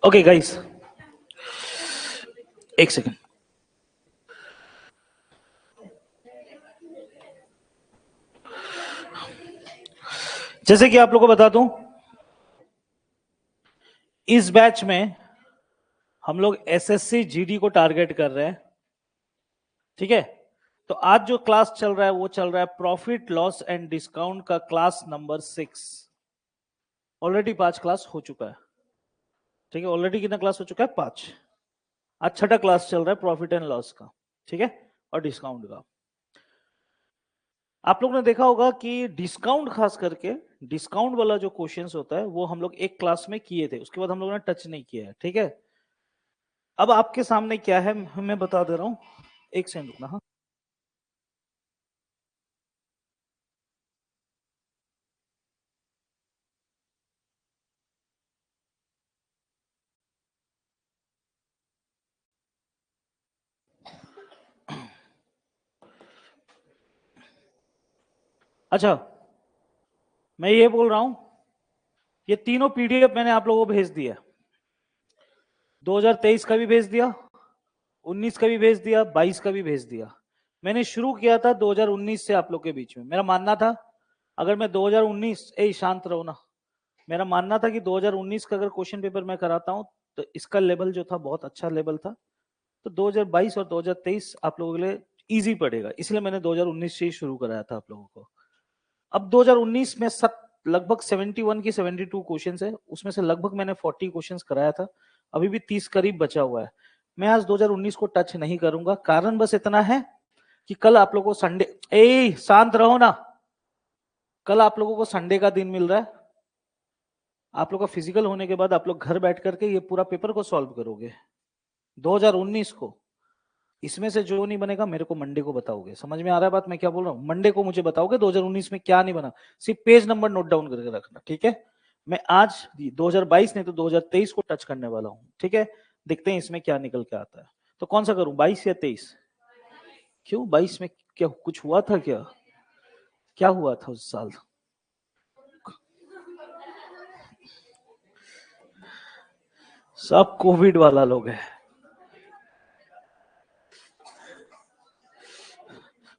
Okay guys, एक second. जैसे कि आप लोगों को बता दूं, इस बैच में हम लोग एसएससी जीडी को टारगेट कर रहे हैं। ठीक है, तो आज जो क्लास चल रहा है वो चल रहा है प्रॉफिट लॉस एंड डिस्काउंट का क्लास नंबर 6। ऑलरेडी 5 क्लास हो चुका है। ठीक है, ऑलरेडी कितना क्लास हो चुका है? 5। आज छठा क्लास चल रहा है प्रॉफिट एंड लॉस का। ठीक है, और डिस्काउंट का। आप लोग ने देखा होगा कि डिस्काउंट, खास करके डिस्काउंट वाला जो क्वेश्चंस होता है वो हम लोग एक क्लास में किए थे, उसके बाद हम लोगों ने टच नहीं किया है। ठीक है, अब आपके सामने क्या है मैं बता दे रहा हूं। एक सेकंड रुकना। हाँ, अच्छा, मैं ये बोल रहा हूं, ये तीनों पीडीएफ मैंने आप लोगों को भेज दिया। 2023 का भी भेज दिया, 19 का भी भेज दिया, 22 का भी भेज दिया। मैंने शुरू किया था 2019 से आप लोग के बीच में। मेरा मानना था अगर मैं 2019, शांत रहो ना, मेरा मानना था कि 2019 का अगर क्वेश्चन पेपर मैं कराता हूं तो इसका लेवल जो था बहुत अच्छा लेवल था। तो 2022 और 2023 आप लोगों के लिए इजी पड़ेगा, इसलिए मैंने 2019 से ही शुरू कराया था आप लोगों को। अब 2019 में लगभग 71 की 72 क्वेश्चन है, उसमें से लगभग मैंने 40 क्वेश्चन कराया था। अभी भी 30 करीब बचा हुआ है। मैं आज 2019 को टच नहीं करूंगा। कारण बस इतना है कि कल आप लोगों को संडे, शांत रहो ना, कल आप लोगों को संडे का दिन मिल रहा है। आप लोग का फिजिकल होने के बाद आप लोग घर बैठ करके ये पूरा पेपर को सॉल्व करोगे 2019 को। इसमें से जो नहीं बनेगा मेरे को मंडे को बताओगे। समझ में आ रहा है बात मैं क्या बोल रहा हूँ? मंडे को मुझे बताओगे 2019 में क्या नहीं बना। सिर्फ पेज नंबर नोट डाउन करके रखना, ठीक है? मैं आज 2022 नहीं तो 2023 को टच करने वाला हूँ। ठीक है, देखते हैं इसमें क्या निकल के आता है। तो कौन सा करूं, 22 या 23? क्यों 22 में क्या कुछ हुआ था? क्या क्या हुआ था उस साल? सब कोविड वाला लोग है।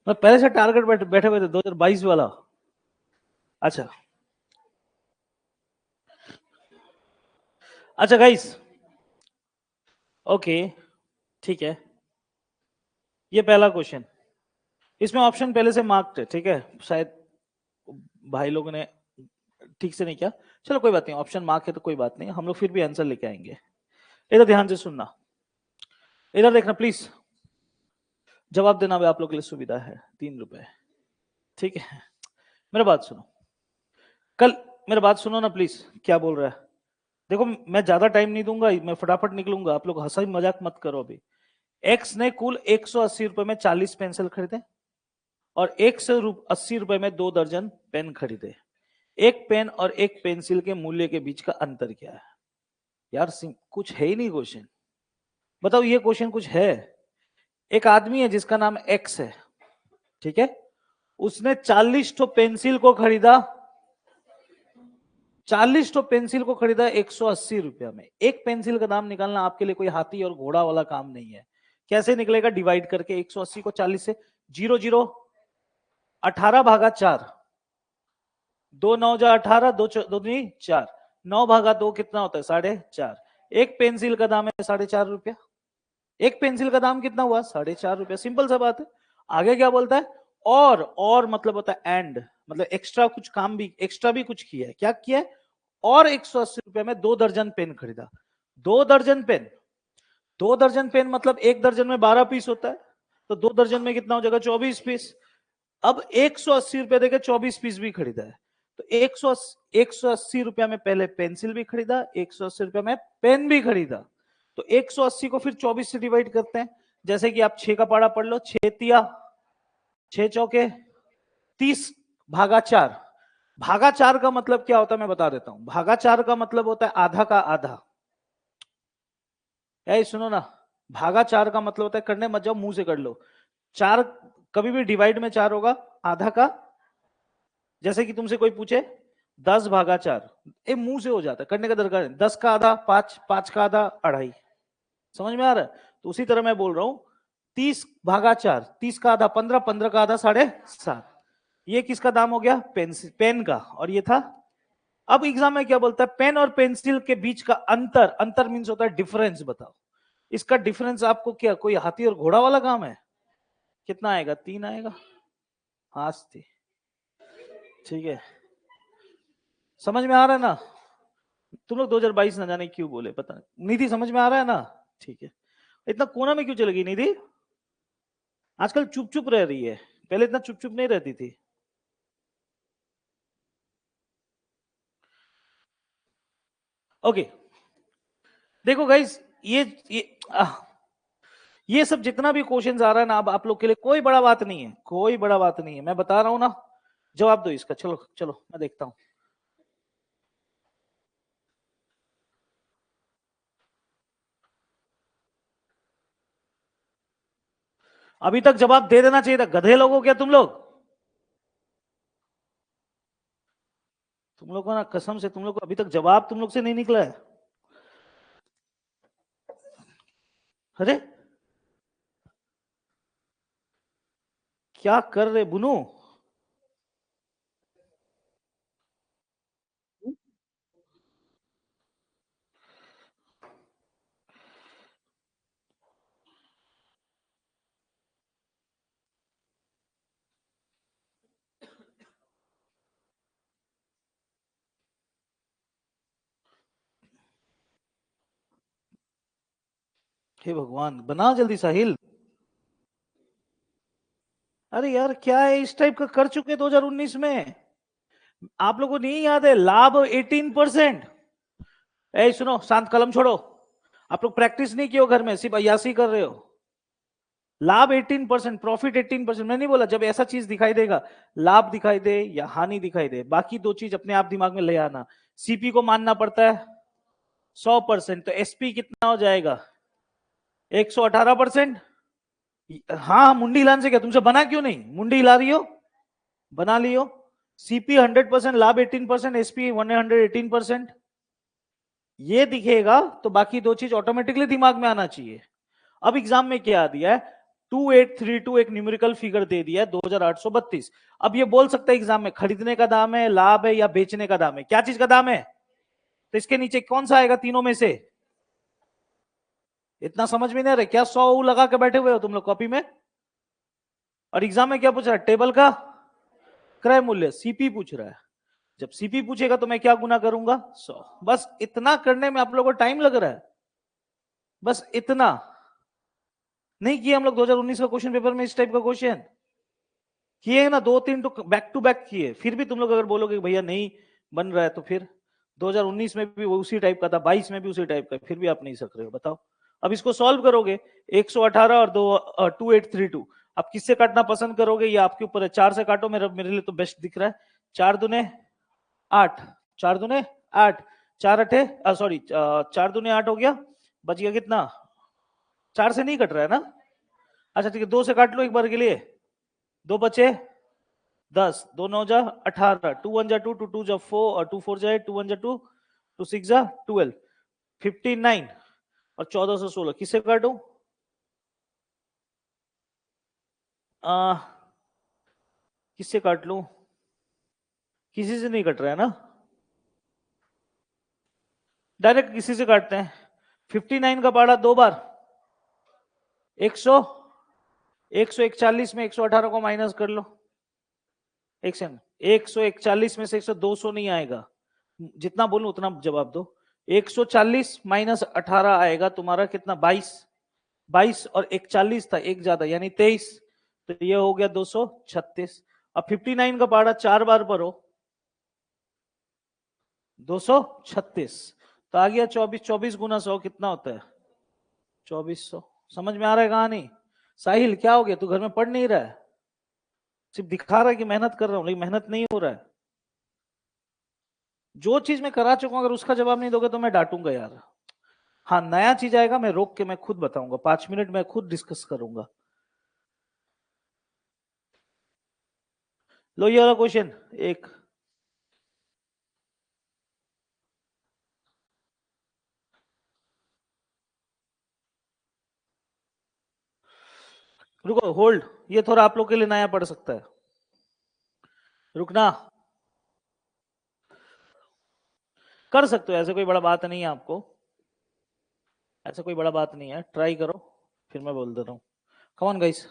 मैं पहले से टारगेट बैठे हुए थे 2022 वाला। अच्छा, अच्छा गाइस, ओके, ठीक है। ये पहला क्वेश्चन, इसमें ऑप्शन पहले से मार्क्ड है। ठीक है, शायद भाई लोगों ने ठीक से नहीं किया। चलो कोई बात नहीं, ऑप्शन मार्क है तो कोई बात नहीं, हम लोग फिर भी आंसर लेके आएंगे। इधर ध्यान से सुनना, इधर देखना प्लीज। जवाब देना भी आप लोग के लिए सुविधा है, 3 रुपए। ठीक है, मेरा बात सुनो। कल मेरा बात सुनो ना प्लीज, क्या बोल रहा है? देखो, मैं ज्यादा टाइम नहीं दूंगा, मैं फटाफट निकलूंगा। आप लोग हंसा मजाक मत करो अभी। एक्स ने कुल 180 रुपए में 40 पेंसिल खरीदे और 180 रुपए में 2 दर्जन पेन खरीदे। एक पेन और एक पेंसिल के मूल्य के बीच का अंतर क्या है? यार कुछ है ही नहीं क्वेश्चन। बताओ, ये क्वेश्चन कुछ है? एक आदमी है जिसका नाम एक्स है, ठीक है? उसने 40 ठो पेंसिल को खरीदा, 40 ठो पेंसिल को खरीदा 180 रुपया में। एक पेंसिल का दाम निकालना आपके लिए कोई हाथी और घोड़ा वाला काम नहीं है। कैसे निकलेगा? डिवाइड करके 180 को 40 से, 0 0 18 भागा 4, 2 9 जा 18, 2 2 दूनी 4, 9 भागा 2 कितना होता है? 4.5। एक पेंसिल का दाम है 4.5 रुपया। एक पेंसिल का दाम कितना हुआ? 4.5 रुपया। सिंपल सा बात है। आगे क्या बोलता है? और मतलब होता है एंड, मतलब एक्स्ट्रा कुछ काम भी, एक्स्ट्रा भी कुछ किया है। क्या किया है? और 180 रुपए में 2 दर्जन पेन खरीदा। 2 दर्जन पेन, 2 दर्जन पेन मतलब 1 दर्जन में 12 पीस होता है, तो 2 दर्जन में कितना हो जाएगा? 24 पीस। अब 180 रुपए देकर 24 पीस भी खरीदा है, तो 180 रुपया में पहले पेंसिल भी खरीदा, 180 रुपया में पेन भी खरीदा। तो 180 को फिर 24 से डिवाइड करते हैं। जैसे कि आप 6 का पाड़ा पढ़ लो, 6 तिया 6 चौके 30 भागा 4। भागा 4 का मतलब क्या होता है मैं बता देता हूं। भागा 4 का मतलब होता है आधा का आधा। सुनो ना, भागा 4 का मतलब होता है, करने मत जाओ, मुंह से कर लो। 4 कभी भी डिवाइड में 4 होगा आधा का। जैसे कि तुमसे कोई पूछे 10/4 ये मुंह से हो जाता है, करने का दरकार नहीं। 10 का आधा 5, 5 का आधा 2.5। समझ में आ रहा है? तो उसी तरह मैं बोल रहा हूं 30/4, 30 का आधा 15, 15 का आधा 7.5। ये किसका दाम हो गया? पेंसिल, पेन का। और ये था। अब एग्जाम में क्या बोलता है? पेन और पेंसिल के बीच का अंतर, अंतर मीन्स होता है डिफरेंस। बताओ इसका डिफरेंस आपको क्या कोई हाथी और घोड़ा वाला काम है? कितना आएगा? 3 आएगा। हाँ थी। ठीक है, समझ में आ रहा है ना? तुम लोग 2022 ना जाने क्यों बोले पता नहीं। निधि समझ में आ रहा है ना? ठीक है। इतना कोना में क्यों चली गई निधि? आजकल चुप चुप रह रही है, पहले इतना चुप चुप नहीं रहती थी। ओके, देखो गाइस, ये सब जितना भी क्वेश्चन आ रहा है ना, अब आप लोग के लिए कोई बड़ा बात नहीं है, कोई बड़ा बात नहीं है। मैं बता रहा हूं ना, जवाब दो इसका। चलो चलो मैं देखता हूं। अभी तक जवाब दे देना चाहिए था, गधे लोगों क्या तुम लोग? तुम लोग को ना कसम से, तुम लोग को अभी तक जवाब तुम लोग से नहीं निकला है। अरे क्या कर रहे बुनू? हे भगवान, बना जल्दी साहिल। अरे यार क्या है, इस टाइप का कर चुके 2019 में। आप लोगों को नहीं याद है? लाभ 18%। ए सुनो, शांत, कलम छोड़ो। आप लोग प्रैक्टिस नहीं किए हो घर में, सिर्फ अयासी कर रहे हो। लाभ 18%, प्रॉफिट 18%। मैं नहीं बोला, जब ऐसा चीज दिखाई देगा, लाभ दिखाई दे या हानि दिखाई दे, बाकी दो चीज अपने आप दिमाग में ले आना। सीपी को मानना पड़ता है 100%, तो एसपी कितना हो जाएगा? 118%। हाँ, मुंडी हिलाने से क्या, तुमसे बना क्यों नहीं? मुंडी हिला रही हो, बना लियो। सीपी 100%, लाभ 18%, एसपी 118%। ये दिखेगा तो बाकी दो चीज ऑटोमेटिकली दिमाग में आना चाहिए। अब एग्जाम में क्या दिया है? 2832 एक न्यूमेरिकल फिगर दे दिया है, 2832। अब ये बोल सकता है एग्जाम में, खरीदने का दाम है, लाभ है, या बेचने का दाम है? क्या चीज का दाम है? तो इसके नीचे कौन सा आएगा तीनों में से? इतना समझ में नहीं आ रहा क्या? 100 लगा के बैठे हुए हो तुम लोग कॉपी में। और एग्जाम में क्या पूछ रहा है? टेबल का क्रय मूल्य, सीपी पूछ रहा है। जब सीपी पूछेगा तो मैं क्या गुना करूंगा? 100। बस इतना करने में आप लोगों को टाइम लग रहा है, बस इतना। नहीं किया हम लोग 2019 का क्वेश्चन पेपर में इस टाइप का क्वेश्चन? किए ना, 2-3 तो बैक टू बैक किए। फिर भी तुम लोग अगर बोलोगे कि भैया नहीं बन रहा है, तो फिर 2019 में भी वो उसी टाइप का था, 22 में भी उसी टाइप का, फिर भी आप नहीं सक रहे हो। बताओ, अब इसको सॉल्व करोगे। 118 और 2832, आप किससे काटना पसंद करोगे ये आपके ऊपर है। 4 से काटो, मेरे लिए तो बेस्ट दिख रहा है। 4 दूने 8, 4 दूने 8, 4 अठे सॉरी 4 दूने 8 हो गया। बच गया कितना? 4 से नहीं कट रहा है ना? अच्छा ठीक है, 2 से काट लो एक बार के लिए। 2 बचे 10, 2 9 जा 18, 2 1 जा 2, 2 2 जा 4, और 2 4 जाए 2 1 जा 2, 2 6 जा 12, 59 और 14 से 16 किससे काटूं? किससे काट लूं? किसी से नहीं कट रहा है ना, डायरेक्ट किसी से काटते हैं। 59 का पाड़ा 2 बार 100, 141 में 118 को माइनस कर लो। 141 में से 100 200 नहीं आएगा, जितना बोलूं उतना जवाब दो। 140 माइनस 18 आएगा तुम्हारा कितना? 22। 22 और 41 था, एक ज्यादा यानी 23, तो ये हो गया 236। अब 59 का पहाड़ा 4 बार पर हो, 236, तो आ गया 24। 24 गुना 100 कितना होता है? 2400। समझ में आ रहा है कहानी? साहिल क्या हो गया, तू घर में पढ़ नहीं रहा है? सिर्फ दिखा रहा है कि मेहनत कर रहा हूं, लेकिन मेहनत नहीं हो रहा है। जो चीज मैं करा चुका हूं, अगर उसका जवाब नहीं दोगे तो मैं डांटूंगा यार। हाँ, नया चीज आएगा, मैं रोक के मैं खुद बताऊंगा, 5 मिनट में खुद डिस्कस करूंगा। लो ये वाला क्वेश्चन एक। रुको, होल्ड, ये थोड़ा आप लोग के लिए नया पड़ सकता है, रुकना। कर सकते हो, ऐसे कोई बड़ा बात नहीं है आपको, ऐसा कोई बड़ा बात नहीं है, ट्राई करो, फिर मैं बोल देता हूँ। Come on guys.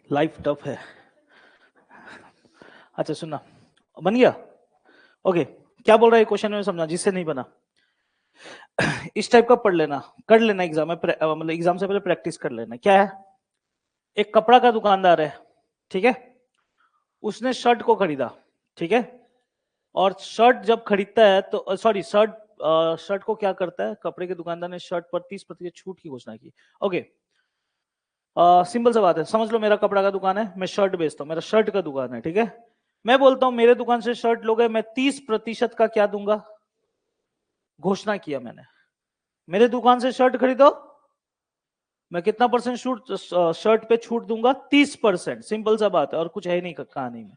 Life tough है। अच्छा सुनना, बन गया? ओके, क्या बोल रहा है क्वेश्चन में समझा, जिससे नहीं बना इस टाइप का पढ़ लेना, कर लेना एग्जाम में, मतलब एग्जाम से पहले प्रैक्टिस कर लेना। क्या है, एक कपड़ा का दुकानदार है, ठीक है, उसने शर्ट को खरीदा, ठीक है, और शर्ट जब खरीदता है तो सॉरी शर्ट, शर्ट को क्या करता है, कपड़े के दुकानदार ने शर्ट पर 30% छूट की घोषणा की। ओके, सिंपल सा बात है, समझ लो मेरा कपड़ा का दुकान है, मैं शर्ट बेचता हूँ, मेरा शर्ट का दुकान है, ठीक है, मैं बोलता हूँ मेरे दुकान से शर्ट लोगे, मैं 30% का क्या दूंगा, घोषणा किया मैंने, मेरे दुकान से शर्ट खरीदो, मैं कितना परसेंट छूट, शर्ट पे छूट दूंगा, 30%, सिंपल सा बात है, और कुछ है नहीं कहानी में।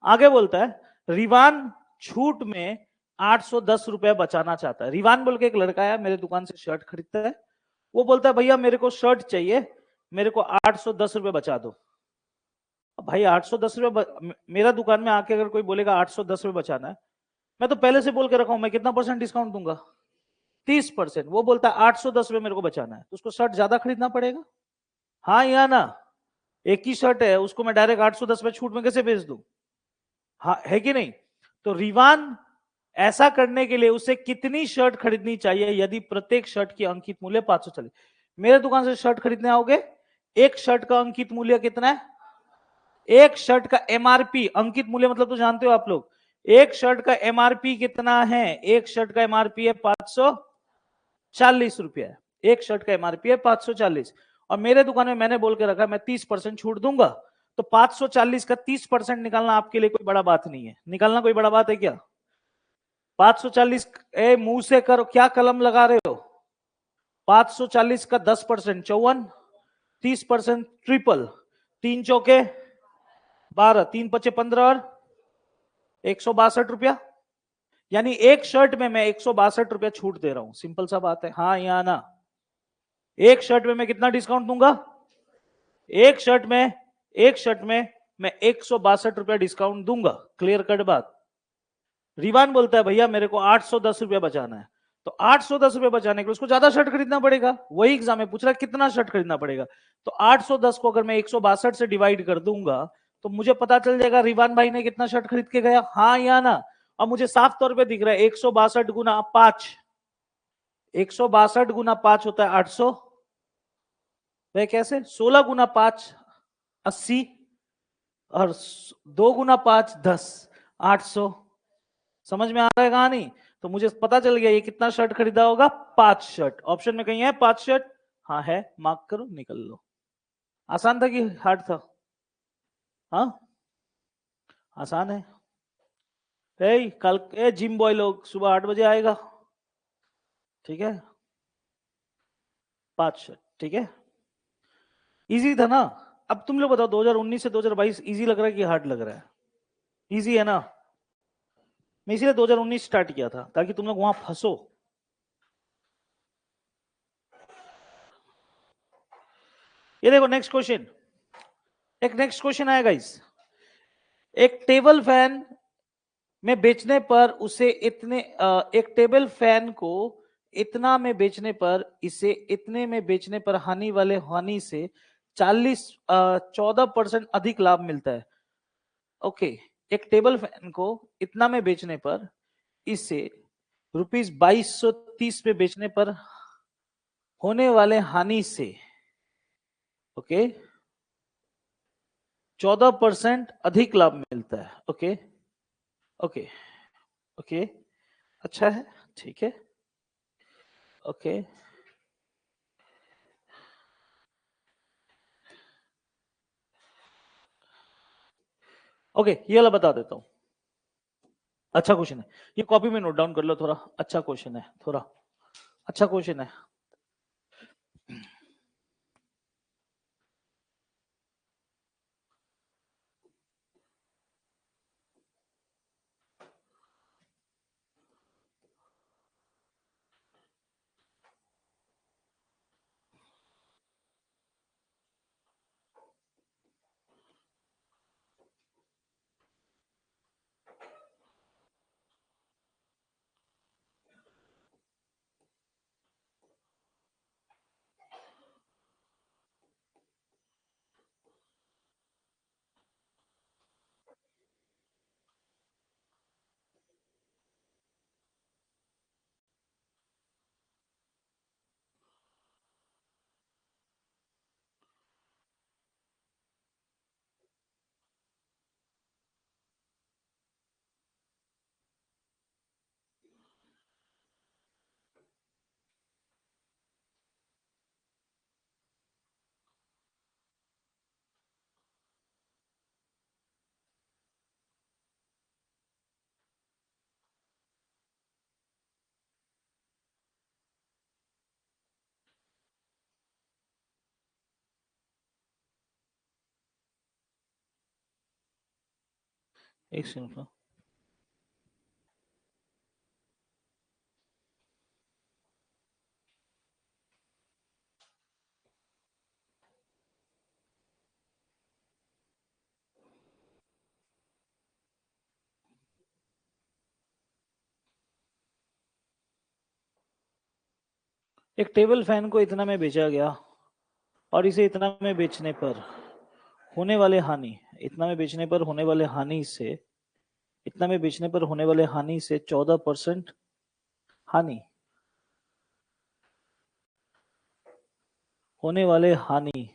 आगे बोलता है, रिवान छूट में 810 रुपए बचाना चाहता है। रिवान बोल के एक लड़का है, मेरे दुकान से शर्ट खरीदता है, वो बोलता है भैया मेरे को शर्ट चाहिए, मेरे को 810 रुपए बचा दो। भाई 810 रुपए, मेरा दुकान में आके अगर कोई बोलेगा 810 रुपए बचाना है, मैं तो पहले से बोल के रखा हूं मैं कितना परसेंट डिस्काउंट दूंगा, 30%। वो बोलता है 810 रुपए मेरे को बचाना है, तो उसको शर्ट ज्यादा खरीदना पड़ेगा, हाँ या ना? एक ही शर्ट है, उसको मैं डायरेक्ट 810 रुपए छूट में कैसे बेच दूं, हाँ है कि नहीं? तो रिवान ऐसा करने के लिए उसे कितनी शर्ट खरीदनी चाहिए यदि प्रत्येक शर्ट की अंकित मूल्य 540? मेरे दुकान से शर्ट खरीदने आओगे, एक शर्ट का अंकित मूल्य कितना है, एक शर्ट का एमआरपी, अंकित मूल्य मतलब तो जानते हो आप लोग, एक शर्ट का एमआरपी कितना है, एक शर्ट का एमआरपी है 540 रुपया है, एक शर्ट का एमआरपी है 540, और मेरे दुकान में मैंने बोल के रखा मैं 30% छूट दूंगा, तो 540 का 30% निकालना आपके लिए कोई बड़ा बात नहीं है, निकालना कोई बड़ा बात है क्या? 540, ए मुंह से करो, क्या कलम लगा रहे हो, 540 का 10% 54, 30% ट्रिपल, 3 चौके 12, 3 पचे 15 और 162 रुपया, यानी एक शर्ट में मैं 162 रुपया छूट दे रहा हूं, सिंपल सा बात है, हाँ या ना? एक शर्ट में मैं कितना डिस्काउंट दूंगा, एक शर्ट में, एक शर्ट में मैं 162 रुपया डिस्काउंट दूंगा, क्लियर कट बात। रिवान बोलता है भैया मेरे को 810 रुपया बचाना है, तो 810 रुपया बचाने के लिए उसको ज्यादा शर्ट खरीदना पड़ेगा, वही एग्जाम में पूछ रहा है कितना शर्ट खरीदना पड़ेगा, तो 810 को अगर मैं 162 से डिवाइड कर दूंगा तो मुझे पता चल जाएगा रिवान भाई ने कितना शर्ट खरीद के गया, हाँ या ना? और मुझे साफ तौर पे दिख रहा है 162 गुना 5, 162 गुना 5 होता है 800, वह कैसे, 16 गुना 5 80, और 2 गुना 5 10, 800, समझ में आ रहा है कहानी? तो मुझे पता चल गया ये कितना शर्ट खरीदा होगा, 5 शर्ट, ऑप्शन में कहीं है 5 शर्ट, हाँ है, मार्क करो निकल लो। आसान था कि हार्ड था? हाँ आसान है। कल जिम बॉय लोग सुबह 8 बजे आएगा, ठीक है, 5 शर्ट, ठीक है, इजी था ना। अब तुम लोग बताओ 2019 से 2022 इजी लग रहा है कि हार्ड लग रहा है? इजी है ना। मैं इसीलिए 2019 स्टार्ट किया था ताकि तुम लोग वहां फंसो। ये देखो नेक्स्ट क्वेश्चन। एक नेक्स्ट क्वेश्चन आएगा इस, एक टेबल फैन में बेचने पर उसे इतने एक टेबल फैन को इतना में बेचने पर इसे इतने में बेचने पर हानि वाले हानि से 14% अधिक लाभ मिलता है। ओके, एक टेबल फैन को इतना में बेचने पर इसे ₹2230 में बेचने पर होने वाले हानि से, ओके, 14% अधिक लाभ मिलता है। ओके ओके ओके, अच्छा है, ठीक है, ओके। ओके, ये वाला बता देता हूं। अच्छा क्वेश्चन है, ये कॉपी में नोट डाउन कर लो थोड़ा। अच्छा क्वेश्चन है, थोड़ा अच्छा क्वेश्चन है। एक सेकंड। एक टेबल फैन को इतना में बेचा गया और इसे इतना में बेचने पर होने वाले हानि, इतना में बेचने पर होने वाले हानि से, इतना में बेचने पर होने वाले हानि से 14% हानि, होने वाले हानि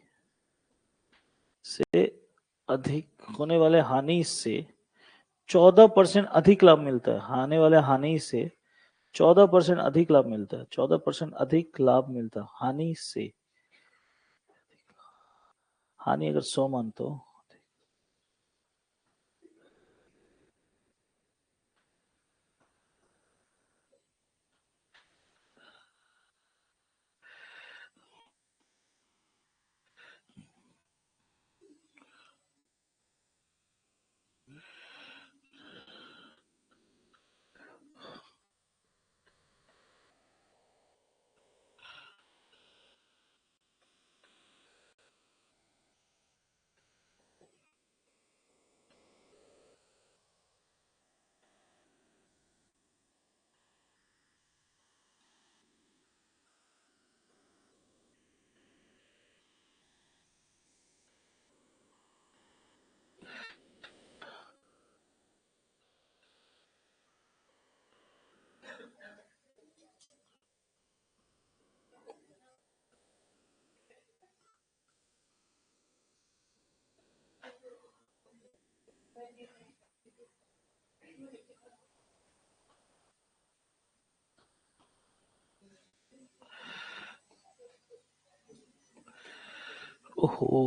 से अधिक, होने वाले हानि से 14% अधिक लाभ मिलता है। आने वाले हानि से 14% अधिक लाभ मिलता है। 14% अधिक लाभ मिलता है हानि से। हानि अगर 100 मान तो ओहो।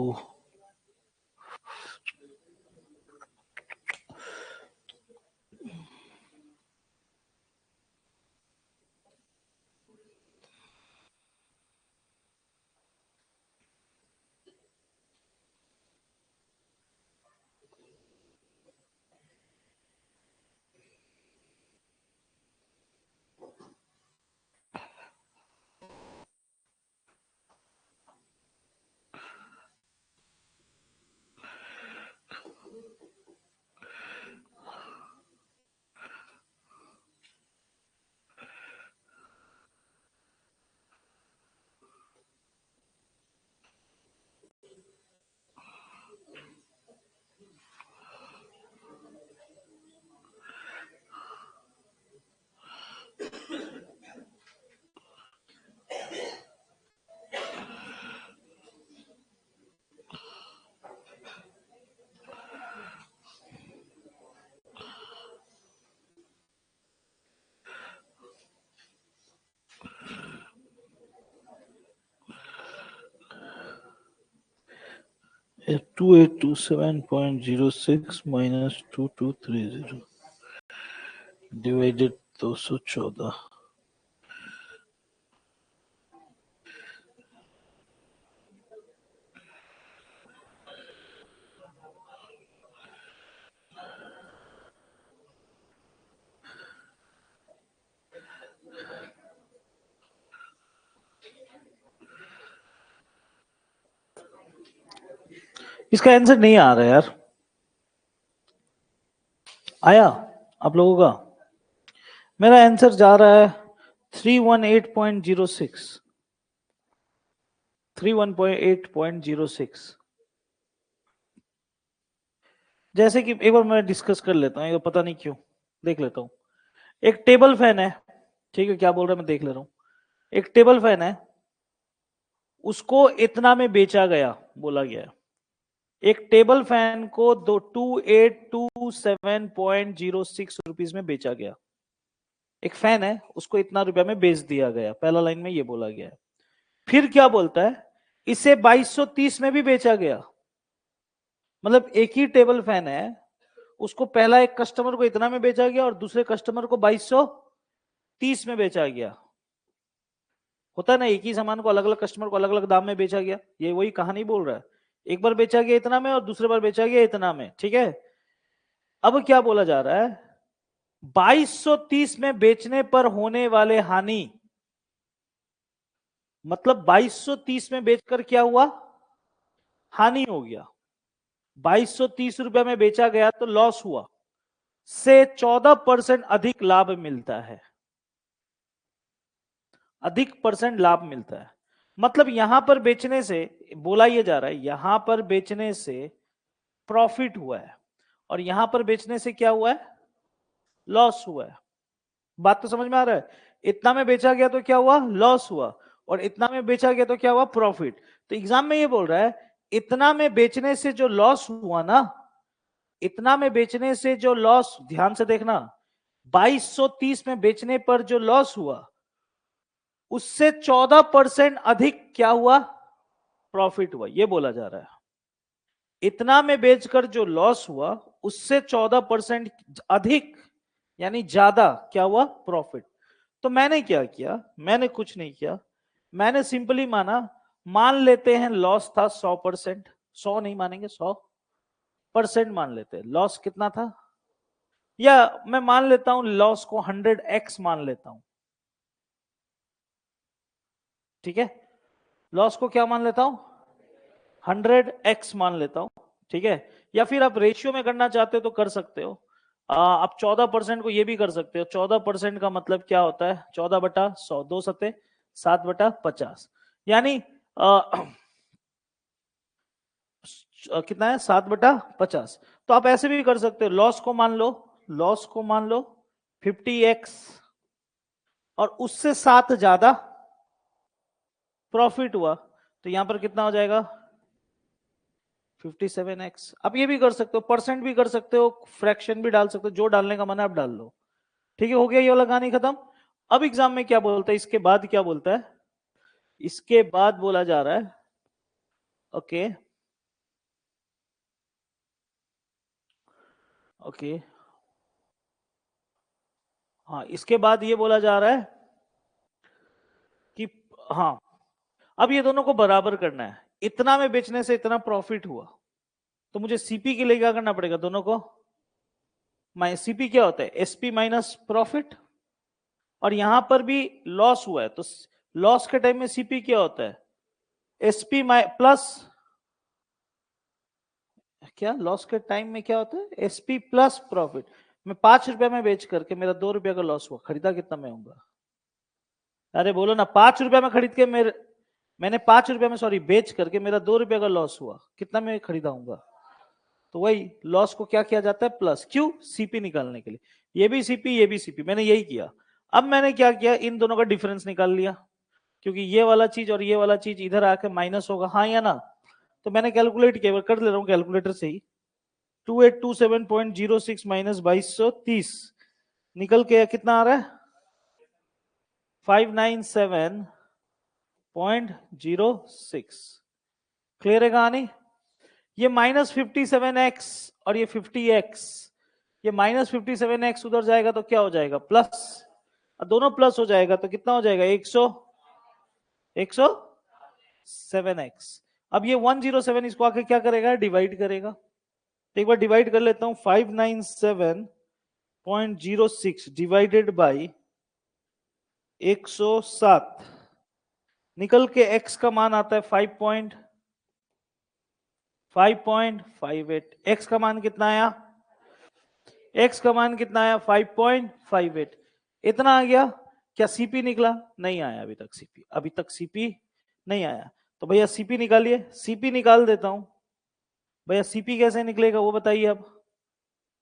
2827.06 माइनस 2230 डिवाइडेड 214। इसका आंसर नहीं आ रहा यार। आया आप लोगों का? मेरा आंसर जा रहा है 318.06। 318.06। जैसे कि एक बार मैं डिस्कस कर लेता हूँ, पता नहीं क्यों देख लेता हूँ। एक टेबल फैन है, ठीक है, क्या बोल रहा है मैं देख ले रहा हूँ। एक टेबल फैन है, उसको इतना में बेचा गया, बोला गया है। एक टेबल फैन को 2827.06 रुपीज में बेचा गया। एक फैन है, उसको इतना रुपया में बेच दिया गया, पहला लाइन में ये बोला गया है। फिर क्या बोलता है, इसे 2230 में भी बेचा गया। मतलब एक ही टेबल फैन है, उसको पहला एक कस्टमर को इतना में बेचा गया और दूसरे कस्टमर को 2230 में बेचा गया। होता है ना, एक ही सामान को अलग अलग कस्टमर को अलग अलग दाम में बेचा गया, ये वही कहानी बोल रहा है। एक बार बेचा गया इतना में और दूसरे बार बेचा गया इतना में, ठीक है। अब क्या बोला जा रहा है, 2230 में बेचने पर होने वाले हानि, मतलब 2230 में बेचकर क्या हुआ, हानि हो गया। 2230 रुपए में बेचा गया तो लॉस हुआ, से 14% अधिक लाभ मिलता है। अधिक परसेंट लाभ मिलता है, मतलब यहां पर बेचने से, बोला यह जा रहा है यहां पर बेचने से प्रॉफिट हुआ है और यहां पर बेचने से क्या हुआ है, लॉस हुआ है। बात तो समझ में आ रहा है? इतना में बेचा गया तो क्या हुआ, लॉस हुआ, और इतना में बेचा गया तो क्या हुआ, प्रॉफिट। तो एग्जाम में ये बोल रहा है, इतना में बेचने से जो लॉस हुआ ना, इतना में बेचने से जो लॉस, ध्यान से देखना, 2230 में बेचने पर जो लॉस हुआ, उससे 14% अधिक क्या हुआ, प्रॉफिट हुआ, ये बोला जा रहा है। इतना में बेचकर जो लॉस हुआ, उससे 14% अधिक, यानी ज्यादा क्या हुआ, प्रॉफिट। तो मैंने क्या किया, मैंने कुछ नहीं किया, मैंने सिंपली माना, मान लेते हैं लॉस था 100%, 100 नहीं मानेंगे, 100% मान लेते हैं। लॉस कितना था, या मैं मान लेता हूं लॉस को 100x मान लेता हूं, ठीक है। लॉस को क्या मान लेता हूं, 100x मान लेता हूं, ठीक है। या फिर आप रेशियो में करना चाहते हो तो कर सकते हो। आप 14% को ये भी कर सकते हो। 14% का मतलब क्या होता है, 14/100, 2 7/50, यानी कितना है, 7/50। तो आप ऐसे भी कर सकते हो, लॉस को मान लो, लॉस को मान लो 50x और उससे 7 ज्यादा प्रॉफिट हुआ, तो यहां पर कितना हो जाएगा, 57x। आप ये भी कर सकते हो, परसेंट भी कर सकते हो, फ्रैक्शन भी डाल सकते हो, जो डालने का मन है आप डाल लो, ठीक है। हो गया ये वाला कहानी खत्म। अब एग्जाम में क्या बोलता है, इसके बाद क्या बोलता है, इसके बाद बोला जा रहा है, ओके ओके, हाँ, इसके बाद ये बोला जा रहा है कि, हाँ, अब ये दोनों को बराबर करना है। इतना में बेचने से इतना प्रॉफिट हुआ, तो मुझे सीपी के लिए क्या करना पड़ेगा, दोनों को सीपी क्या होता है, एसपी माइनस प्रॉफिट, और यहां पर भी लॉस हुआ है तो लॉस के टाइम में सीपी क्या होता है, एसपी प्लस, क्या लॉस के टाइम में क्या होता है, एसपी प्लस प्रॉफिट। मैं 5 रुपए में बेच करके मेरा 2 रुपए का लॉस हुआ, खरीदा कितना में होगा, अरे बोलो ना, 5 रुपए में खरीद के मैंने 5 रुपए में, सॉरी, बेच करके मेरा 2 रुपए का लॉस हुआ, कितना में खरीदा हूँ, तो वही लॉस को क्या किया जाता है, प्लस, क्यों, सीपी निकालने के लिए। ये भी सीपी, ये भी सीपी, मैंने यही किया। अब मैंने क्या किया, इन दोनों का डिफरेंस निकाल लिया, क्योंकि ये वाला चीज और ये वाला चीज इधर आके माइनस होगा, हाँ या ना। तो मैंने कैलकुलेट किया, कर ले रहा हूँ कैलकुलेटर से ही, 2827.06 माइनस 2230 निकल के कितना आ रहा है, 597.06। क्लियर है कहानी। ये -57x और ये 50x, ये -57x उधर जाएगा तो क्या हो जाएगा प्लस, दोनों प्लस हो जाएगा तो कितना हो जाएगा 107x। अब ये 107 इसको आके क्या करेगा डिवाइड करेगा, तो एक बार डिवाइड कर लेता हूं 597.06 डिवाइडेड बाई 107, निकल के x का मान आता है 5.58। x का मान कितना आया, x का मान कितना आया 5.58, इतना आ गया। क्या सीपी निकला, नहीं आया अभी तक सीपी, अभी तक सीपी नहीं आया। तो भैया सीपी निकालिए, सीपी निकाल देता हूं भैया। सीपी कैसे निकलेगा वो बताइए अब,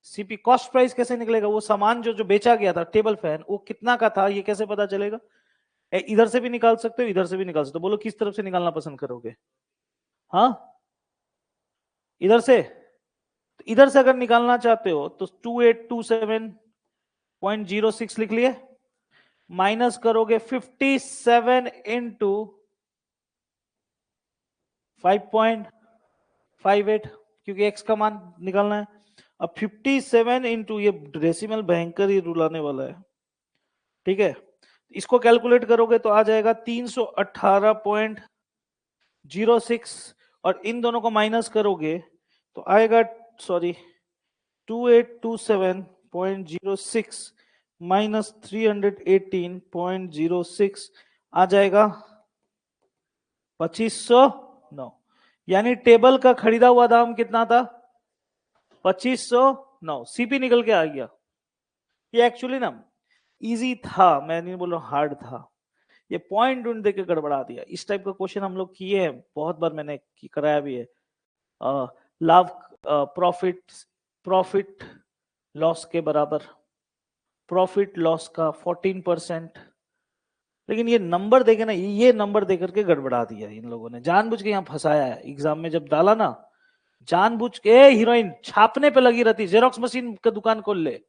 सीपी कॉस्ट प्राइस कैसे निकलेगा, वो सामान जो जो बेचा गया था टेबल फैन वो कितना का था ये कैसे पता चलेगा। इधर से भी निकाल सकते हो इधर से भी निकाल सकते हो, बोलो किस तरफ से निकालना पसंद करोगे। हाँ इधर से, तो इधर से अगर निकालना चाहते हो तो 2827.06 लिख लिए, माइनस करोगे 57 इंटू 5.58 क्योंकि एक्स का मान निकालना है। अब 57 इंटू ये डेसिमल भयंकर ही रुलाने वाला है, ठीक है। इसको कैलकुलेट करोगे तो आ जाएगा 318.06 और इन दोनों को माइनस करोगे तो आएगा, सॉरी 2827.06 माइनस 318.06 आ जाएगा 2509। यानी टेबल का खरीदा हुआ दाम कितना था 2509, सीपी निकल के आ गया। ये एक्चुअली ना इजी था, मैं नहीं बोल रहा हार्ड था, ये पॉइंट ढूंढ दे के गड़बड़ा दिया। इस टाइप का क्वेश्चन हम लोग किए हैं बहुत बार, मैंने कराया भी है। लाभ प्रॉफिट, प्रॉफिट लॉस के बराबर, प्रॉफिट लॉस का 14%, लेकिन ये नंबर देके ना, ये नंबर देकर के गड़बड़ा दिया इन लोगों ने, जानबूझ के यहाँ फंसाया है। एग्जाम में जब डाला ना जानबूझ के, हीरोइन छापने पे लगी रहती, जेरोक्स मशीन का दुकान खोल ले,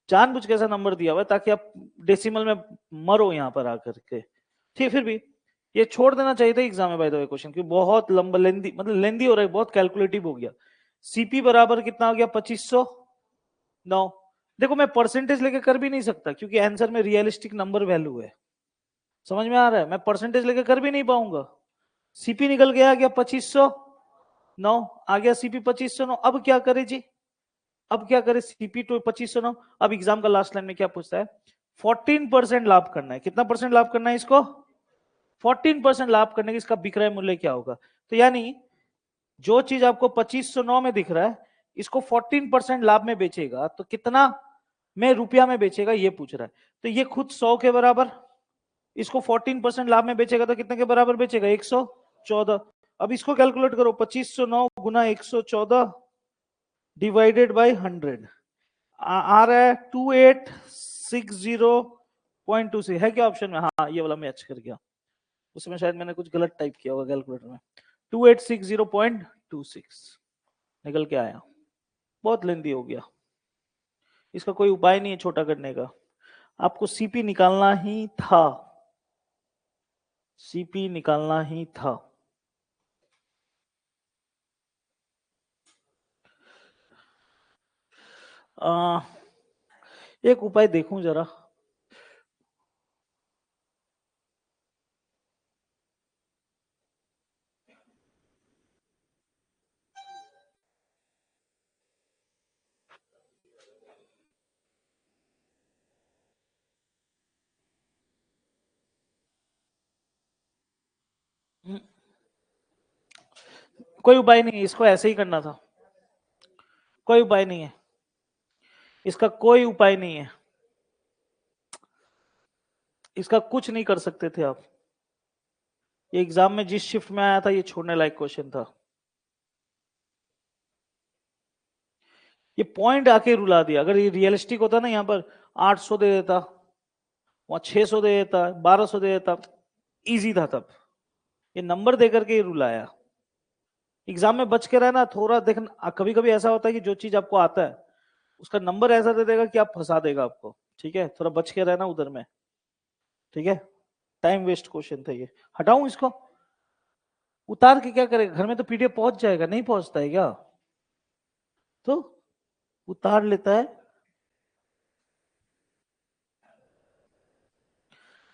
जानबूझ के ऐसा नंबर दिया हुआ है ताकि आप डेसिमल में मरो यहाँ पर आकर के। ठीक, फिर भी ये छोड़ देना चाहिए था एग्जाम में बाय द वे क्वेश्चन, क्योंकि बहुत लंबा लेंदी, मतलब लेंदी हो रहा है, बहुत कैलकुलेटिव हो गया। सीपी बराबर कितना हो गया 2509। देखो मैं परसेंटेज लेके कर भी नहीं सकता क्योंकि आंसर में रियलिस्टिक नंबर वैल्यू है, समझ में आ रहा है, मैं परसेंटेज लेके कर भी नहीं पाऊंगा। सीपी निकल गया, आ गया 2509, आ गया सीपी 2509। अब क्या करे जी, अब क्या करे, सीपी तो 2509। अब एग्जाम का लास्ट लाइन में क्या पूछता है, 14% लाभ करना है। कितना परसेंट लाभ करना है इसको, 14% लाभ करने की इसका विक्रय मूल्य क्या होगा। तो यानी जो चीज आपको 2509 में दिख रहा है इसको 14% लाभ में बेचेगा तो कितना में रुपया में बेचेगा ये पूछ रहा है। तो ये खुद 100 के बराबर, इसको 14% लाभ में बेचेगा तो कितने के बराबर बेचेगा 114। अब इसको कैलकुलेट करो, 2509 गुना 114 डिवाइडेड बाई 100 आ रहा है 2860.26 है क्या ऑप्शन में, हाँ ये वाला मैच कर गया, उसमें शायद मैंने कुछ गलत टाइप किया होगा कैलकुलेटर में। 2860.26 निकल के आया, बहुत लेंदी हो गया, इसका कोई उपाय नहीं है छोटा करने का, आपको सीपी निकालना ही था, सीपी निकालना ही था। एक उपाय देखूं जरा, कोई उपाय नहीं है, इसको ऐसे ही करना था, कोई उपाय नहीं है, इसका कोई उपाय नहीं है, इसका कुछ नहीं कर सकते थे आप। ये एग्जाम में जिस शिफ्ट में आया था ये छोड़ने लायक क्वेश्चन था, ये पॉइंट आके रुला दिया। अगर ये रियलिस्टिक होता ना यहाँ पर 800 दे देता, वहां 600 दे देता, 1200 दे देता, इजी था तब, ये नंबर देकर के ये रुलाया। एग्जाम में बच के रहना थोड़ा, देखना कभी कभी ऐसा होता है कि जो चीज आपको आता है उसका नंबर ऐसा दे देगा कि आप फंसा देगा आपको, ठीक है, थोड़ा बच के रहना उधर में, ठीक है। टाइम वेस्ट क्वेश्चन था ये, हटाऊं इसको, उतार के क्या करेगा, घर में तो पीडीएफ पहुंच जाएगा, नहीं पहुंचता है क्या? तो उतार लेता है।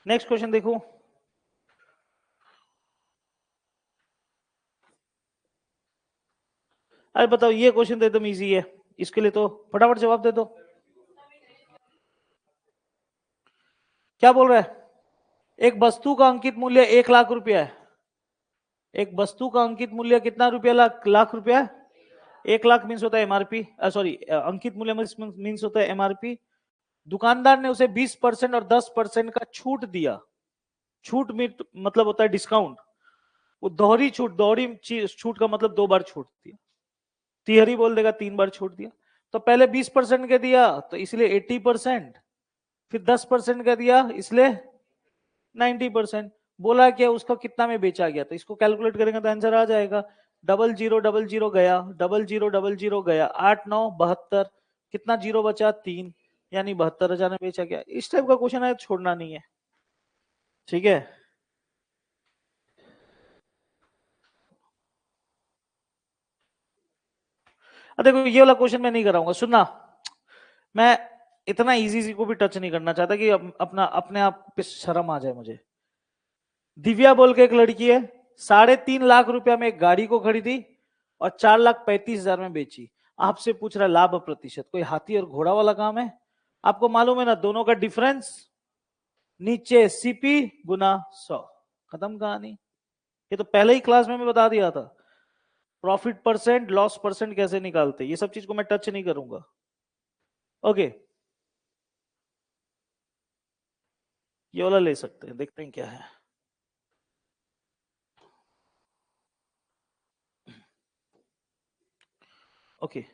नेक्स्ट क्वेश्चन देखो। अरे बताओ, ये क्वेश्चन तो एकदम इजी है, इसके लिए तो फटाफट जवाब दे दो। क्या बोल रहा है? एक वस्तु का अंकित मूल्य 1 लाख रुपया है। एक वस्तु का अंकित मूल्य कितना रुपया, लाख लाख रुपया। 1 लाख मीन्स होता है एमआरपी, सॉरी अंकित मूल्य मीन्स होता है एमआरपी। दुकानदार ने उसे 20% और 10% का छूट दिया। छूट मतलब होता है डिस्काउंट। वो दोहरी छूट, दोहरी छूट का मतलब 2 बार छूट दिया। तिहरी बोल देगा, 3 बार छूट दिया। तो पहले 20% का दिया तो इसलिए 80%, फिर 10% का दिया इसलिए 90%। बोला क्या, उसका कितना में बेचा गया, तो इसको कैलकुलेट करेंगे तो आंसर आ जाएगा। 0000 गया, 0000 गया, 8 9 72, कितना जीरो बचा, 3, यानी 72,000 में बेचा गया। इस टाइप का क्वेश्चन है, छोड़ना नहीं है, ठीक है। देखो ये वाला क्वेश्चन मैं नहीं कराऊंगा, सुनना। मैं इतना इजी को भी टच नहीं करना चाहता कि अपना अपने आप पे शर्म आ जाए मुझे। दिव्या बोल के एक लड़की है, 3.5 लाख रुपया में एक गाड़ी को खरीदी और 4,35,000 में बेची। आपसे पूछ रहा है लाभ प्रतिशत, कोई हाथी और घोड़ा वाला काम है? आपको मालूम है ना, दोनों का डिफरेंस नीचे सीपी गुना 100, खत्म कहानी। ये तो पहले ही क्लास में मैं बता दिया था, प्रॉफिट परसेंट लॉस परसेंट कैसे निकालते, ये सब चीज को मैं टच नहीं करूंगा। ओके, ये वाला ले सकते हैं, देखते हैं क्या है। ओके,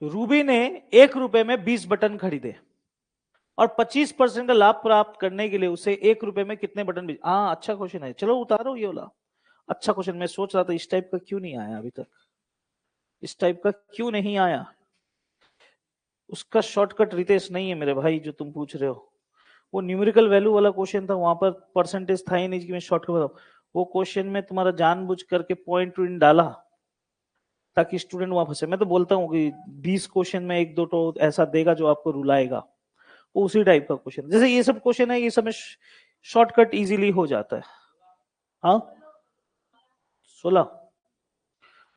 रूबी ने 1 रुपए में 20 बटन खरीदे और 25% का लाभ प्राप्त करने के लिए उसे 1 रुपए में कितने बटन बेच। हाँ अच्छा क्वेश्चन है, चलो उतारो ये वाला। अच्छा क्वेश्चन, मैं सोच रहा था इस टाइप का क्यों नहीं आया अभी तक, इस टाइप का क्यों नहीं आया। उसका शॉर्टकट रितेश नहीं है मेरे भाई, जो तुम पूछ रहे हो वो न्यूमेरिकल वैल्यू वाला क्वेश्चन था, वहां पर परसेंटेज था ही नहीं कि मैं शॉर्टकट बताऊं। वो क्वेश्चन में तुम्हारा जानबूझ करके पॉइंट टू इन डाला ताकि स्टूडेंट वहां फंसे। मैं तो बोलता हूँ कि 20 क्वेश्चन में 1 2 तो ऐसा देगा जो आपको रुलाएगा, वो उसी टाइप का क्वेश्चन। जैसे ये सब क्वेश्चन है, ये सब में शॉर्टकट इजीली हो जाता है। हाँ 16।